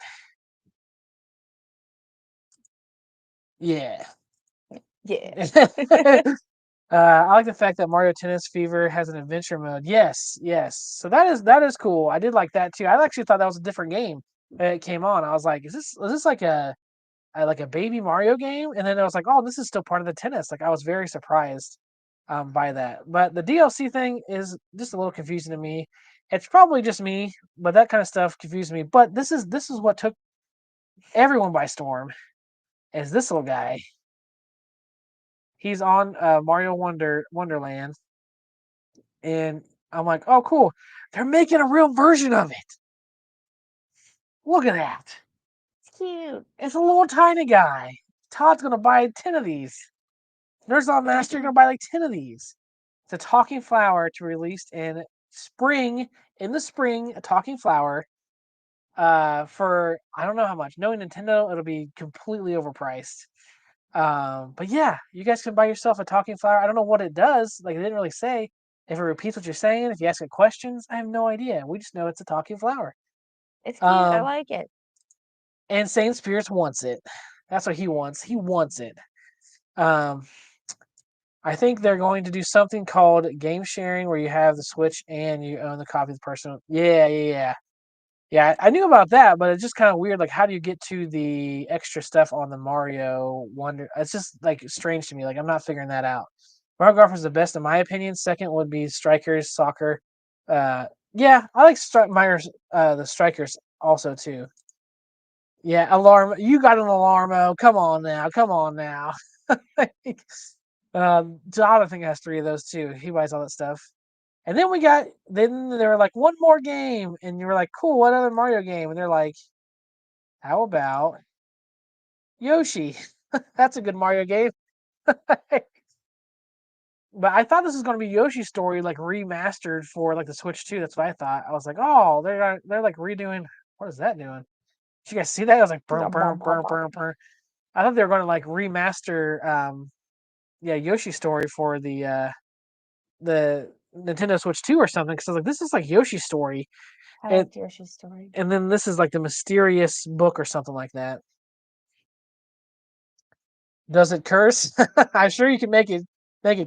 S2: Yeah.
S3: Yeah.
S2: I like the fact that Mario Tennis Fever has an adventure mode. Yes, yes. So that is cool. I did like that too. I actually thought that was a different game. It came on. I was like, is this like a baby Mario game? And then I was like, oh, this is still part of the tennis. Like I was very surprised by that. But the DLC thing is just a little confusing to me. It's probably just me, but that kind of stuff confused me. But this is what took everyone by storm. Is this little guy? He's on Mario Wonderland, and I'm like, oh, cool. They're making a real version of it. Look at that.
S3: It's cute.
S2: It's a little tiny guy. Todd's gonna buy 10 of these. Nerd's Not Master, you're gonna buy like 10 of these. It's a talking flower to be released in spring. In the spring, a talking flower. For I don't know how much. Knowing Nintendo, it'll be completely overpriced. But yeah, you guys can buy yourself a talking flower. I don't know what it does. Like, they didn't really say if it repeats what you're saying, if you ask it questions. I have no idea. We just know it's a talking flower.
S3: It's cute. I like it.
S2: And Saint Spirits wants it. That's what he wants. He wants it. I think they're going to do something called game sharing where you have the Switch and you own the copy of the person. Yeah. Yeah, I knew about that, but it's just kind of weird. Like, how do you get to the extra stuff on the Mario Wonder? It's just like strange to me. Like, I'm not figuring that out. Mario Golf is the best in my opinion. Second would be Strikers Soccer. Yeah, I like the Strikers also too. Yeah, alarm. You got an Alarmo. Come on now. John, I think has 3 of those too. He buys all that stuff. And then they were like, one more game. And you were like, cool, what other Mario game? And they're like, how about Yoshi? That's a good Mario game. But I thought this was going to be Yoshi's Story, like remastered for like the Switch 2. That's what I thought. I was like, oh, they're like redoing. What is that doing? Did you guys see that? I was like, burr, burr, burr, burr, burr. I thought they were going to like remaster, Yoshi's Story for the Nintendo Switch 2 or something. Because I was like, this is like Yoshi's Story.
S3: I liked Yoshi's Story.
S2: And then this is like the mysterious book or something like that. Does it curse? I'm sure you can make it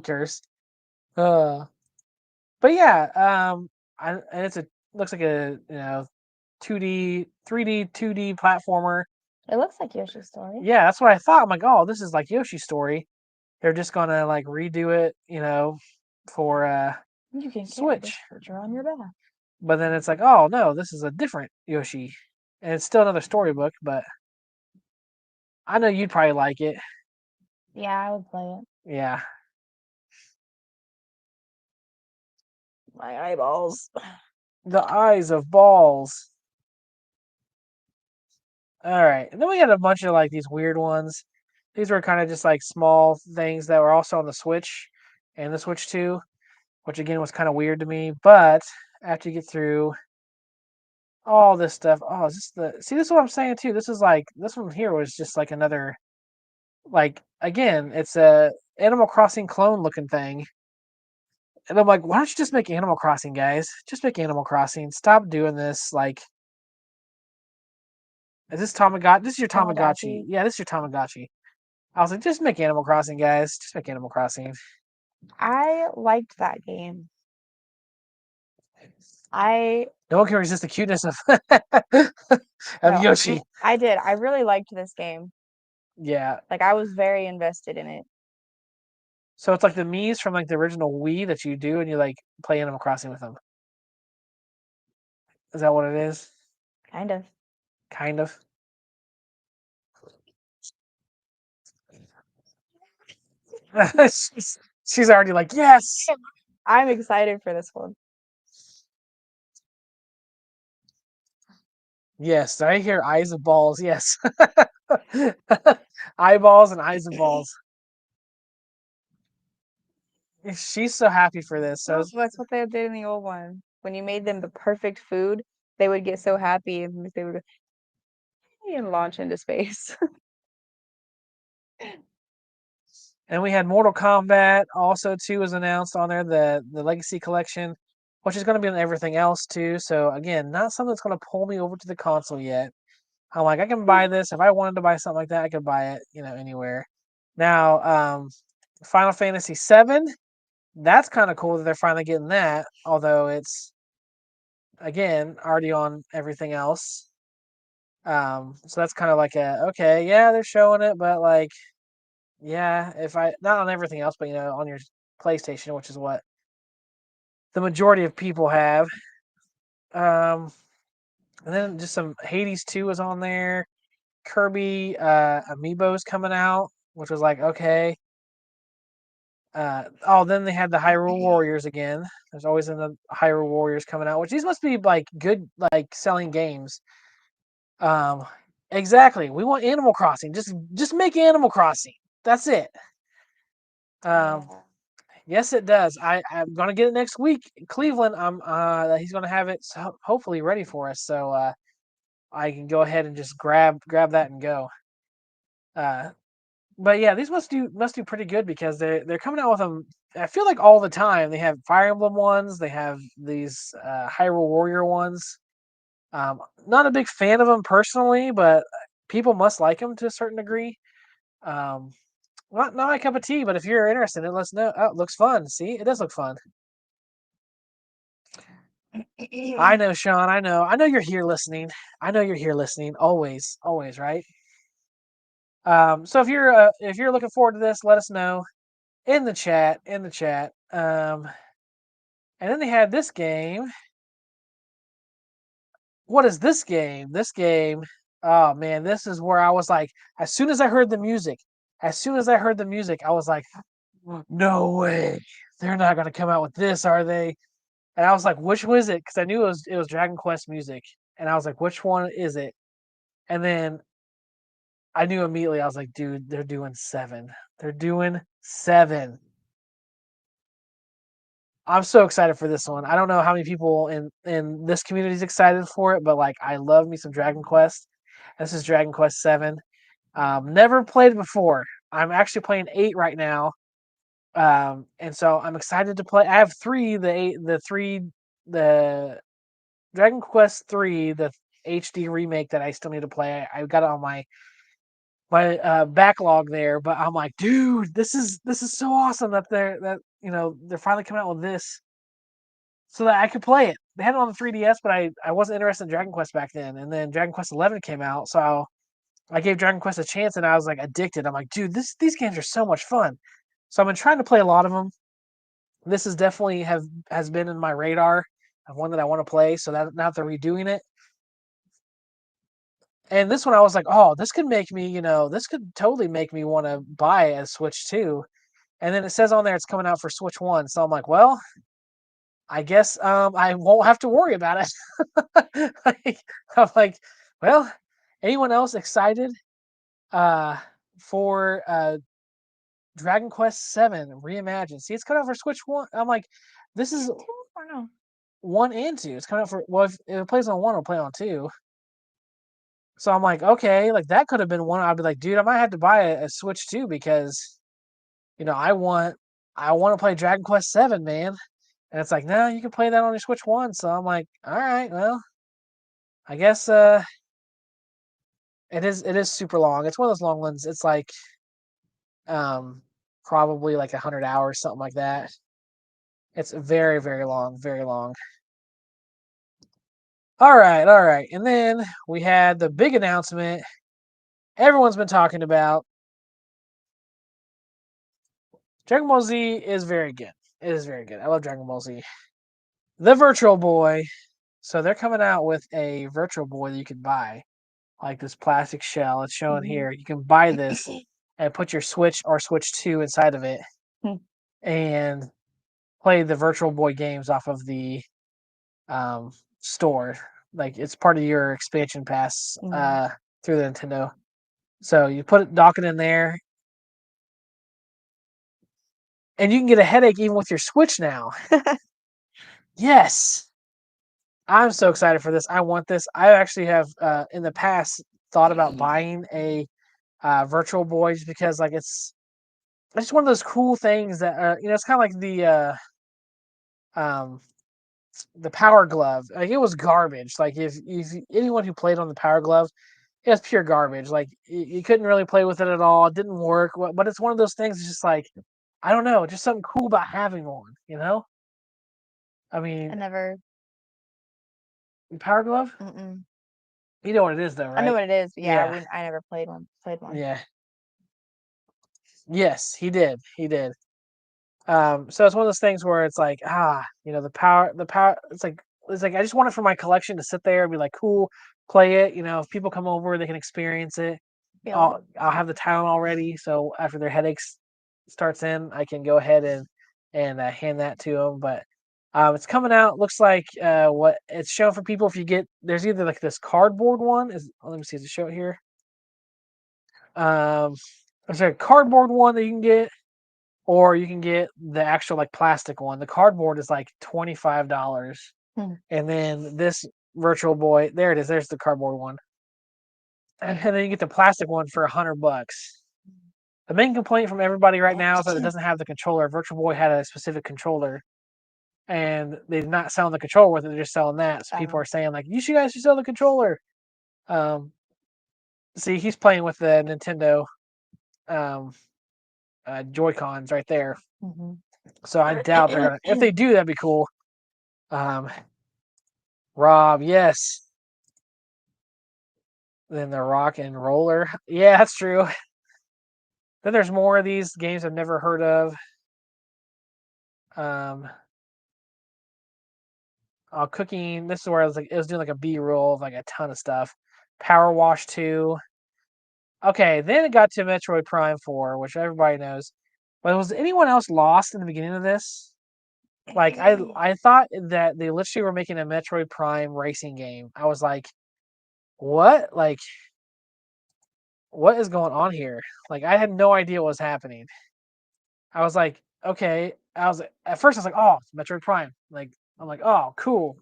S2: curse. But yeah, and looks like a 2D, 3D, 2D platformer.
S3: It looks like Yoshi's Story.
S2: Yeah, that's what I thought. I'm like, oh, this is like Yoshi's Story. They're just gonna like redo it, for
S3: You can
S2: Switch.
S3: This picture on your back.
S2: But then it's like, oh no, this is a different Yoshi, and it's still another storybook. But I know you'd probably like it.
S3: Yeah, I would play it.
S2: Yeah.
S3: My eyeballs.
S2: The eyes of balls. All right. And then we had a bunch of like these weird ones. These were kind of just like small things that were also on the Switch and the Switch 2, which again was kind of weird to me. But after you get through all this stuff, oh, is this is what I'm saying too. This one here was just like another, like, again, it's a Animal Crossing clone looking thing. And I'm like, why don't you just make Animal Crossing, guys? Just make Animal Crossing. Stop doing this. Like, is this Tamagotchi? This is your Tamagotchi. Yeah, this is your Tamagotchi. I was like, just make Animal Crossing, guys. Just make Animal Crossing.
S3: I liked that game.
S2: No one can resist the cuteness of
S3: No,
S2: Yoshi.
S3: I did. I really liked this game.
S2: Yeah.
S3: Like, I was very invested in it.
S2: So it's like the Mii's from like the original Wii that you do, and you like play Animal Crossing with them. Is that what it is?
S3: Kind of.
S2: Kind of. she's already like, yes.
S3: I'm excited for this one.
S2: Yes, I hear eyes of balls. Yes. Eyeballs and eyes of balls. She's so happy for this. So
S3: That's what they did in the old one. When you made them the perfect food, they would get so happy and they would and launch into space.
S2: and we had Mortal Kombat also too was announced on there, the Legacy Collection, which is going to be on everything else too. So again, not something that's going to pull me over to the console yet. I'm like, I can buy this if I wanted to buy something like that. I could buy it, anywhere. Now, Final Fantasy VII, that's kind of cool that they're finally getting that. Although it's again already on everything else. So that's kind of like okay, yeah, they're showing it, but like, yeah, if I not on everything else, but on your PlayStation, which is what the majority of people have. Um, and then just some Hades 2 is on there. Kirby Amiibo's coming out, which was like, okay. Then they had the Hyrule Warriors again. There's always the Hyrule Warriors coming out, which these must be like good, like selling games. Exactly. We want Animal Crossing. Just make Animal Crossing. That's it. Yes, it does. I'm gonna get it next week. Cleveland. He's gonna have it hopefully ready for us, so I can go ahead and just grab that and go. But yeah, these must do pretty good because they're coming out with them. I feel like all the time they have Fire Emblem ones. They have these Hyrule Warrior ones. Not a big fan of them personally, but people must like them to a certain degree. Um, not my cup of tea, but if you're interested in it, let's know. Oh, it looks fun. See, it does look fun. I know, Sean. I know. I know you're here listening. I know you're here listening. Always, always, right? So if you're looking forward to this, let us know in the chat. And then they had this game. What is this game? This game. Oh man, this is where I was like, as soon as I heard the music, I was like, no way, they're not gonna come out with this, are they? And I was like, which was it? Because I knew it was Dragon Quest music, and I was like, which one is it? And then I knew immediately. I was like, dude, they're doing 7. They're doing 7. I'm so excited for this one. I don't know how many people in this community is excited for it, but like, I love me some Dragon Quest. This is Dragon Quest 7. Never played it before. I'm actually playing 8 right now. And so I'm excited to play. I have 3, the Dragon Quest 3, the HD remake that I still need to play. I got it on my backlog there, but I'm like, dude, this is so awesome that they're finally coming out with this so that I could play it. They had it on the 3DS, but I wasn't interested in Dragon Quest back then. And then Dragon Quest 11 came out, so I gave Dragon Quest a chance, and I was like addicted. I'm like, dude, these games are so much fun. So I've been trying to play a lot of them. This is definitely has been in my radar of one that I want to play. So that now that they're redoing it, and this one I was like, oh, this could make me, this could totally make me want to buy a Switch 2. And then it says on there it's coming out for Switch 1. So I'm like, well, I guess I won't have to worry about it. I'm like, well, anyone else excited uh, for Dragon Quest 7 Reimagined? See, it's coming out for Switch 1. I'm like, this is 1 and 2. It's coming out for, well, if it plays on 1, it'll play on 2. So I'm like, okay, like that could have been one. I'd be like, dude, I might have to buy a Switch 2 because, I want to play Dragon Quest 7, man. And it's like, no, you can play that on your Switch 1. So I'm like, all right, well, I guess it is super long. It's one of those long ones. It's like probably like 100 hours, something like that. It's very, very long, very long. All right, all right. And then we had the big announcement everyone's been talking about. Dragon Ball Z is very good. It is very good. I love Dragon Ball Z. The Virtual Boy. So they're coming out with a Virtual Boy that you can buy, like this plastic shell. It's showing here. You can buy this and put your Switch or Switch 2 inside of it and play the Virtual Boy games off of the store. like it's part of your expansion pass
S3: Mhm.
S2: through the Nintendo. So you dock it in there, and you can get a headache even with your Switch now. Yes, I'm so excited for this. I want this. I actually have in the past thought about buying a Virtual Boy just because like it's just one of those cool things that it's kind of like um the Power Glove. Like it was garbage. Like if anyone who played on the Power Glove, it was pure garbage. Like you couldn't really play with it at all. It didn't work. But it's one of those things. It's just like I don't know, just something cool about having one. I
S3: I
S2: mean,
S3: never.
S2: Power Glove.
S3: Mm-mm.
S2: You know what it is, though,
S3: I know
S2: right?
S3: what it is, but yeah,
S2: Yeah,
S3: I never played one. Played one.
S2: yeah. Yes, he did. He did. So it's one of those things where it's like, the power. It's like I just want it for my collection to sit there and be like, cool, play it. If people come over, they can experience it.
S3: Feel it.
S2: I'll have the talent already, so after their headaches starts in, I can go ahead and hand that to them. But it's coming out. Looks like what it's shown for people. If you get there's either like this cardboard one. Let me see. Does it show it here? Um, there's a cardboard one that you can get, or you can get the actual like plastic one. The cardboard is like $25,
S3: Hmm.
S2: and then this Virtual Boy, there it is. There's the cardboard one, and then you get the plastic one for $100. The main complaint from everybody right now is that it doesn't have the controller. Virtual Boy had a specific controller, and they're not selling the controller with it. They're just selling that. So people are saying like, "You guys should sell the controller." Um, see, he's playing with the Nintendo um, Joy Cons right there.
S3: Mm-hmm.
S2: So I doubt they're gonna. If they do, that'd be cool. Um, Rob, yes. Then the Rock and Roller. Yeah, that's true. Then there's more of these games I've never heard of. Um, Cooking. This is where it was doing like a B-roll of like a ton of stuff. Power Wash 2. Okay, then it got to Metroid Prime 4, which everybody knows. But was anyone else lost in the beginning of this? Like I thought that they literally were making a Metroid Prime racing game. I was like, what? Like, what is going on here? Like, I had no idea what was happening. I was like, okay. At first I was like, oh, it's Metroid Prime. Like, I'm like, oh, cool.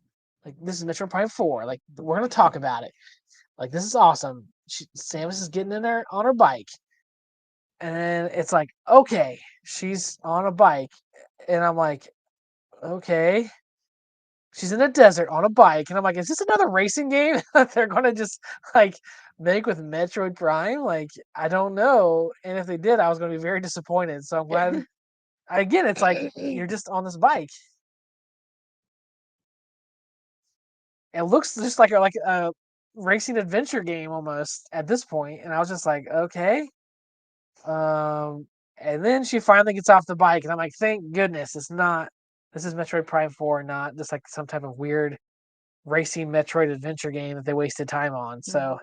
S2: Like, this is Metroid Prime 4. Like, we're gonna talk about it. Like, this is awesome. Samus is getting in there on her bike, and then it's like, okay, she's on a bike, and I'm like, okay. She's in a desert on a bike, and I'm like, is this another racing game that they're gonna just like make with Metroid Prime? Like, I don't know. And if they did, I was gonna be very disappointed. So I'm glad. Again, it's like you're just on this bike. It looks just like a racing adventure game almost at this point, and I was just like, okay. Um, and then she finally gets off the bike, and I'm like, thank goodness it's not. This is Metroid Prime 4, not just like some type of weird racing Metroid adventure game that they wasted time on. So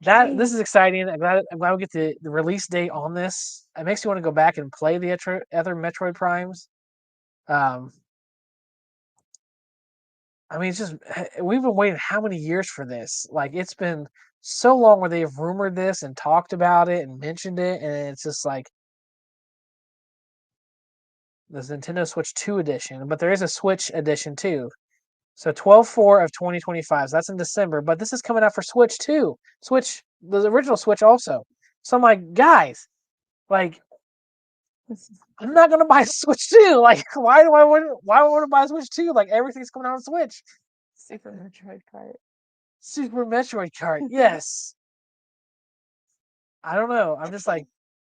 S2: this is exciting. I'm glad we get the release date on this. It makes me want to go back and play the other Metroid Primes. Um, I mean, it's just we've been waiting how many years for this? Like it's been so long where they've rumored this and talked about it and mentioned it, and it's just like the Nintendo Switch 2 edition, but there is a Switch edition too. So 12/4 of 2025. So that's in December, but this is coming out for Switch too. The original Switch also. So I'm like, guys, like I'm not gonna buy a Switch 2. Like, why would I buy a Switch 2? Like everything's coming out on Switch.
S3: Super Metroid Kart.
S2: Super Metroid Kart, yes. I don't know. I'm just like,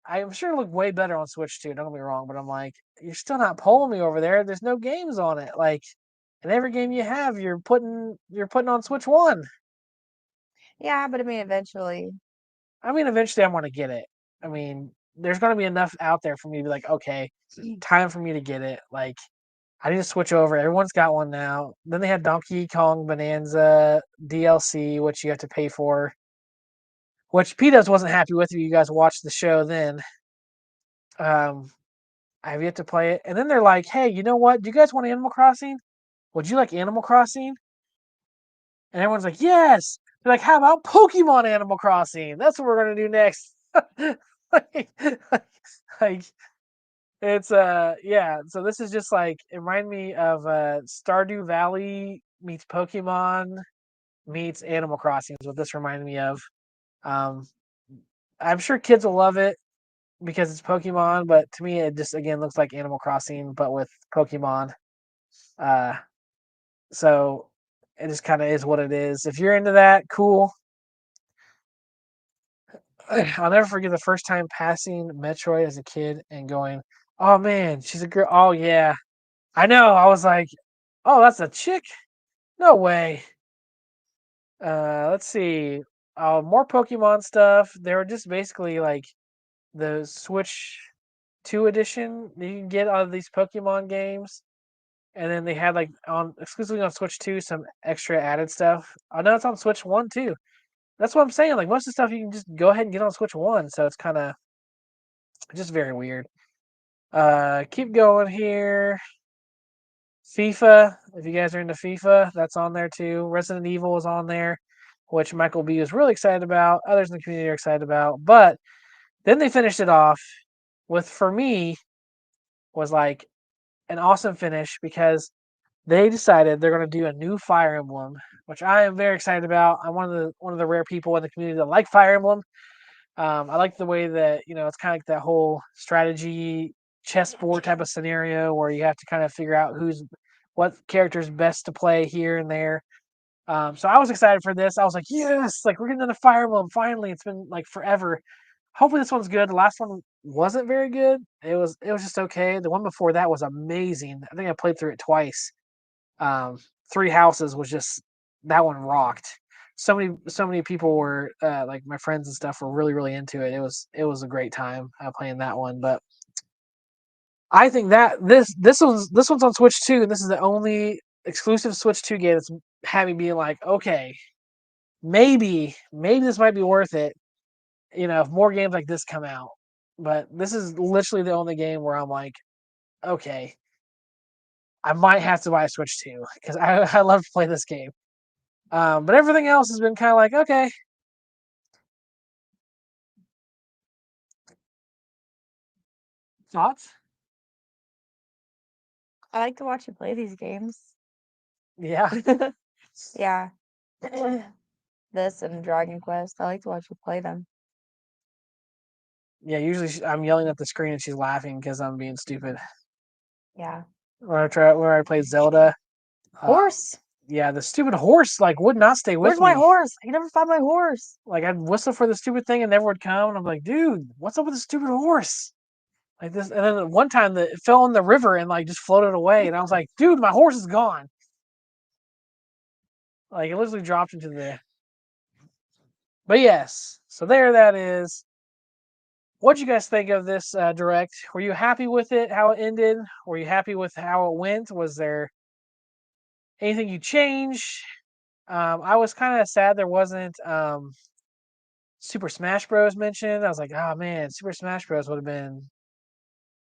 S2: I'm sure it looked way better on Switch 2. Don't get me wrong, but I'm like, you're still not pulling me over there. There's no games on it. Like, and every game you have, you're putting on Switch 1.
S3: Yeah, but I mean, eventually.
S2: I mean, eventually I'm gonna get it. I mean, there's gonna be enough out there for me to be like, okay, time for me to get it. Like, I need to switch over. Everyone's got one now. Then they had Donkey Kong Bonanza DLC, which you have to pay for, which P-Dubs wasn't happy with. If you guys watched the show, then I have yet to play it. And then they're like, hey, you know what? Do you guys want Animal Crossing? Would you like Animal Crossing? And everyone's like, yes. They're like, how about Pokemon Animal Crossing? That's what we're gonna do next. like, like it's yeah. So this is just like it reminded me of Stardew Valley meets Pokemon meets Animal Crossing is what this reminded me of. Um, I'm sure kids will love it because it's Pokemon, but to me it just again looks like Animal Crossing but with Pokemon. Uh, so it just kind of is what it is. If you're into that, cool. I'll never forget the first time passing Metroid as a kid and going, "Oh man, she's a girl." Oh yeah, I know. I was like, "Oh, that's a chick." No way. Let's see. More Pokemon stuff. They were just basically like the Switch 2 edition that you can get out of these Pokemon games. And then they had like on exclusively on Switch 2 some extra added stuff. I know it's on Switch 1 too. That's what I'm saying. Like most of the stuff you can just go ahead and get on Switch 1, so it's kind of just very weird. Keep going here. FIFA, if you guys are into FIFA, that's on there too. Resident Evil is on there, which Michael B is really excited about. Others in the community are excited about. But then they finished it off with, for me, was like an awesome finish because they decided they're going to do a new Fire Emblem, which I am very excited about. I'm one of the rare people in the community that like Fire Emblem. I like the way that it's kind of like that whole strategy chessboard type of scenario where you have to kind of figure out what character is best to play here and there. So I was excited for this. I was like, yes, like we're getting into Fire Emblem finally. It's been like forever. Hopefully this one's good. The last one wasn't very good. It was just okay. The one before that was amazing. I think I played through it twice. Um, Three Houses was just that one rocked. So many people were like my friends and stuff were really into it. It was a great time playing that one. But I think that this one's on Switch 2, and this is the only exclusive Switch 2 game that's had me being like, okay, maybe this might be worth it. If more games like this come out. But this is literally the only game where I'm like, okay, I might have to buy a Switch 2 because I love to play this game. But everything else has been kind of like, okay. Thoughts?
S3: I like to watch you play these games.
S2: Yeah.
S3: Yeah. This and Dragon Quest. I like to watch you play them.
S2: Yeah, usually I'm yelling at the screen and she's laughing because I'm being stupid.
S3: Yeah.
S2: Where I played Zelda.
S3: Horse.
S2: Yeah, the stupid horse like would not stay with
S3: Where's
S2: me.
S3: my horse? I can never find my horse.
S2: Like I'd whistle for the stupid thing and never would come. And I'm like, dude, what's up with the stupid horse? Like this, and then one time it fell in the river and like just floated away, and I was like, dude, my horse is gone. Like it literally dropped into the. But yes, so there that is. What'd you guys think of this direct? Were you happy with it? How it ended? Were you happy with how it went? Was there anything you changed? I was kind of sad there wasn't Super Smash Bros. Mentioned. I was like, oh man, Super Smash Bros. Would have been.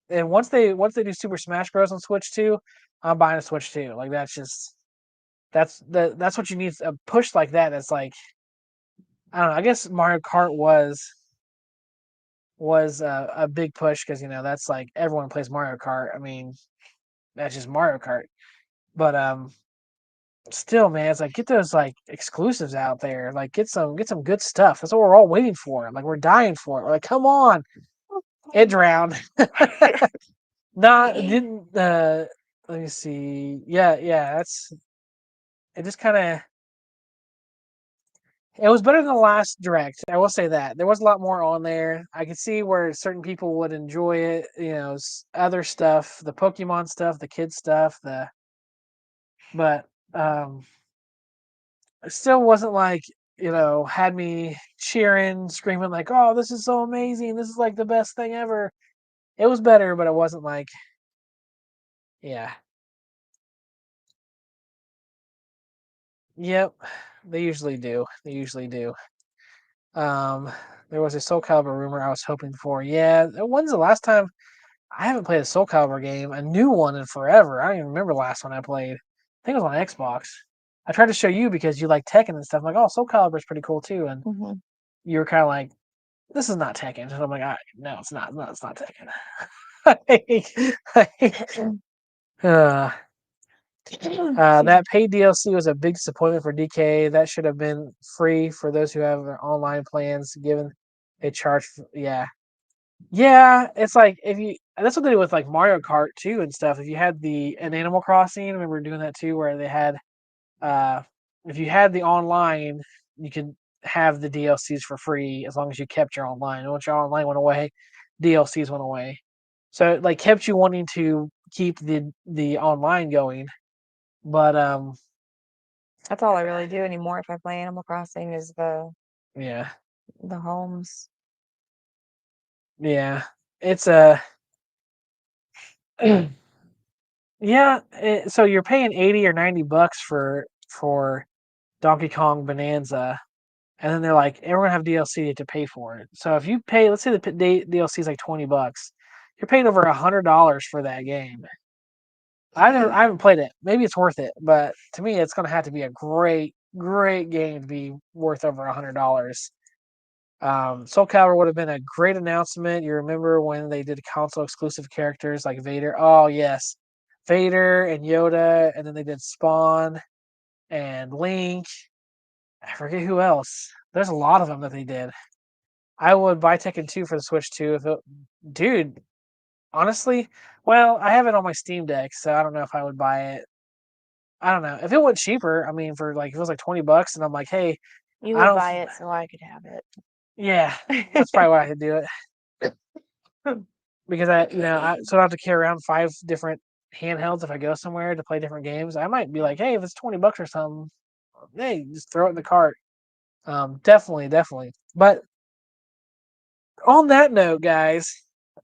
S2: And once they do Super Smash Bros. On Switch 2, I'm buying a Switch 2. Like that's what you need, a push like that. That's like I don't know. I guess Mario Kart was a big push because that's like everyone plays Mario Kart. I mean, that's just Mario Kart. But still, man, it's like get those like exclusives out there. Like get some good stuff. That's what we're all waiting for. Like we're dying for it. We're like, come on, it drowned. Not didn't. Let me see. Yeah. That's it. Just kind of. It was better than the last direct. I will say that there was a lot more on there. I could see where certain people would enjoy it. Other stuff, the Pokemon stuff, the kids stuff, but it still wasn't like had me cheering, screaming like, "Oh, this is so amazing! This is like the best thing ever." It was better, but it wasn't like, yeah, yep. They usually do. They usually do. Um, there was a Soul Calibur rumor I was hoping for. Yeah, when's the last time? I haven't played a Soul Calibur game, a new one in forever. I don't even remember the last one I played. I think it was on Xbox. I tried to show you because you like Tekken and stuff. I'm like, oh, Soul Calibur is pretty cool too, and
S3: Mhm.
S2: you were kind of like, this is not Tekken, and I'm like, no, it's not. No, it's not Tekken. uh, that paid DLC was a big disappointment for DK. That should have been free for those who have their online plans, given they charge. Yeah, it's like if you. That's what they do with like Mario Kart too and stuff. If you had an Animal Crossing, I remember doing that too, where they had, if you had the online, you could have the DLCs for free as long as you kept your online. And once your online went away, DLCs went away. So it like kept you wanting to keep the online going. But
S3: That's all I really do anymore if I play Animal Crossing is
S2: yeah,
S3: the homes.
S2: yeah, it's a yeah. So you're paying 80 or $90 for Donkey Kong Bonanza, and then they're like, "And we're gonna have DLC to pay for it." So if you pay, let's say the DLC is like $20, you're paying over $100 for that game. I haven't played it. Maybe it's worth it, but to me, it's gonna have to be a great game to be worth over $100. Soul Calibur would have been a great announcement. You remember when they did console exclusive characters like Vader? Oh yes, Vader and Yoda, and then they did Spawn and Link. I forget who else. There's a lot of them that they did. I would buy Tekken 2 for the Switch too if it, dude. Honestly, well, I have it on my Steam Deck, so I don't know if I would buy it. I don't know if it went cheaper. I mean, for like if it was like $20, and I'm like, hey,
S3: You
S2: I
S3: would
S2: don't.
S3: buy it so I could have
S2: Yeah,
S3: it.
S2: that's probably why I could do it. Because I so I don't have to carry around 5 different handhelds if I go somewhere to play different games. I might be like, hey, if it's $20 or something, hey, just throw it in the cart. Definitely. But on that note, guys,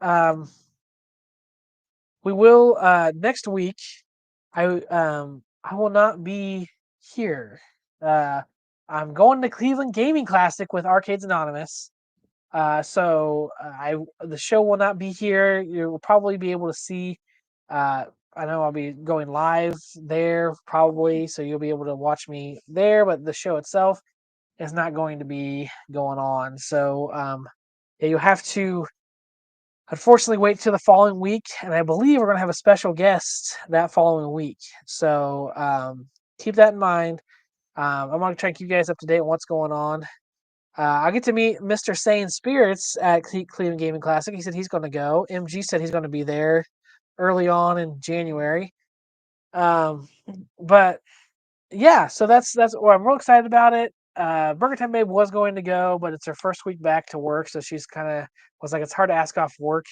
S2: um, we will next week. I will not be here. Uh, I'm going to Cleveland Gaming Classic with Arcades Anonymous. So the show will not be here. You will probably be able to see. I know I'll be going live there probably, so you'll be able to watch me there. But the show itself is not going to be going on. So yeah, you'll have to unfortunately wait till the following week, and I believe we're going to have a special guest that following week. So keep that in mind. I'm going to try and keep you guys up to date on what's going on. I get to meet Mr. Sane Spirits at Cleveland Gaming Classic. He said he's going to go. MG said he's going to be there early on in January. But yeah, so that's well, I'm real excited about it. Burgertimebabe was going to go, but it's her first week back to work, so she's kind of was like, it's hard to ask off work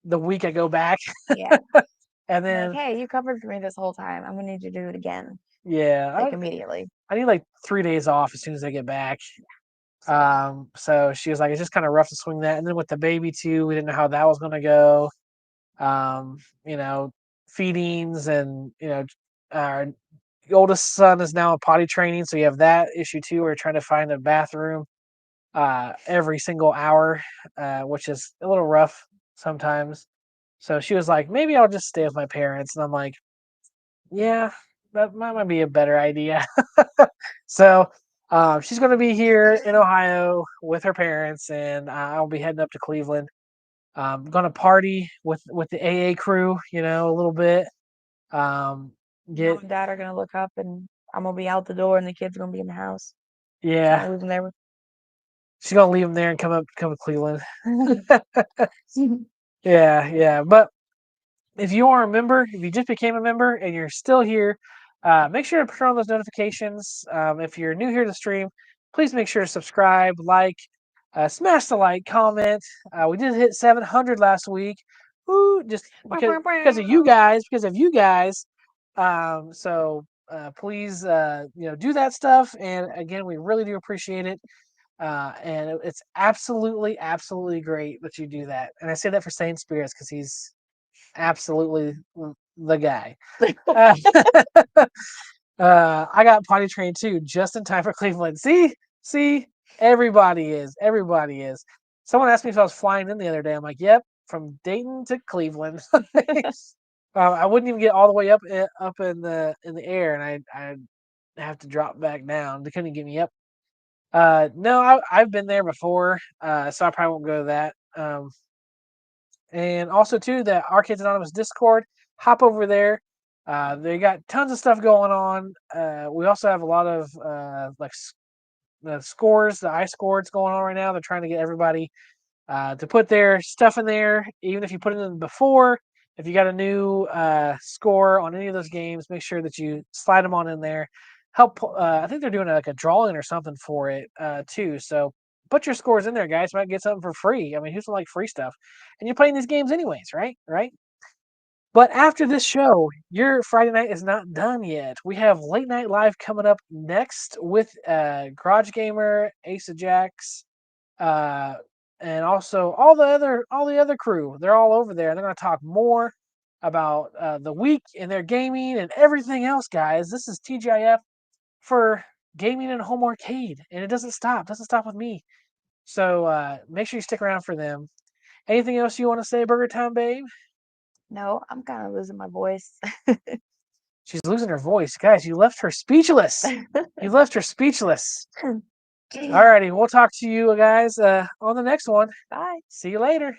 S2: the week I go back.
S3: Yeah.
S2: And
S3: Like,
S2: then
S3: hey, you covered for me this whole time. I'm gonna need you to do it again,
S2: yeah,
S3: like immediately.
S2: I need like 3 days off as soon as I get back.
S3: Same.
S2: So she was like, it's just kind of rough to swing that. And then with the baby too, we didn't know how that was going to go. Um, you know, feedings and our oldest son is now potty training, so you have that issue too. We're trying to find a bathroom every single hour, which is a little rough sometimes. So she was like, maybe I'll just stay with my parents, and I'm like, yeah, that might be a better idea. So she's going to be here in Ohio with her parents, and I'll be heading up to Cleveland. Going to party with the AA crew, a little bit.
S3: Mom
S2: Get
S3: and Dad are gonna look up, and I'm gonna be out the door, and the kids are gonna be in the house.
S2: yeah,
S3: I'll leave them there with.
S2: she's gonna leave them there and come to Cleveland. Yeah. But if you are a member, if you just became a member and you're still here, make sure to turn on those notifications. If you're new here to the stream, please make sure to subscribe, like, smash the like, comment. We did hit 700 last week. Woo, just because of you guys, So please, do that stuff. And again, we really do appreciate it. And it's absolutely great that you do that. And I say that for Sane Spirits because he's absolutely the guy. I got potty trained too, just in time for Cleveland. See, everybody is. Someone asked me if I was flying in the other day. I'm like, yep, from Dayton to Cleveland. I wouldn't even get all the way up in the air, and I have to drop back down. They couldn't get me up. No, I've been there before, so I probably won't go to that. And also too, the Arcades Anonymous Discord, hop over there. They got tons of stuff going on. We also have a lot of the scores, the iScores going on right now. They're trying to get everybody to put their stuff in there, even if you put it in before. If you got a new score on any of those games, make sure that you slide them on in there. Help. I think they're doing like a drawing or something for it too. So put your scores in there, guys. You might get something for free. I mean, who's like free stuff? And you're playing these games anyways, right? Right. But after this show, your Friday night is not done yet. We have late night live coming up next with Garage Gamer, Ace of Jacks, uh, and also all the other crew. They're all over there. They're going to talk more about the week in their gaming and everything else, guys. This is TGIF for gaming and home arcade, and it doesn't stop. Doesn't stop with me. So make sure you stick around for them. Anything else you want to say, Burger Time Babe?
S3: No, I'm kind of losing my voice.
S2: She's losing her voice, guys. You left her speechless. You left her speechless. Alrighty, we'll talk to you guys on the next one.
S3: Bye.
S2: See you later.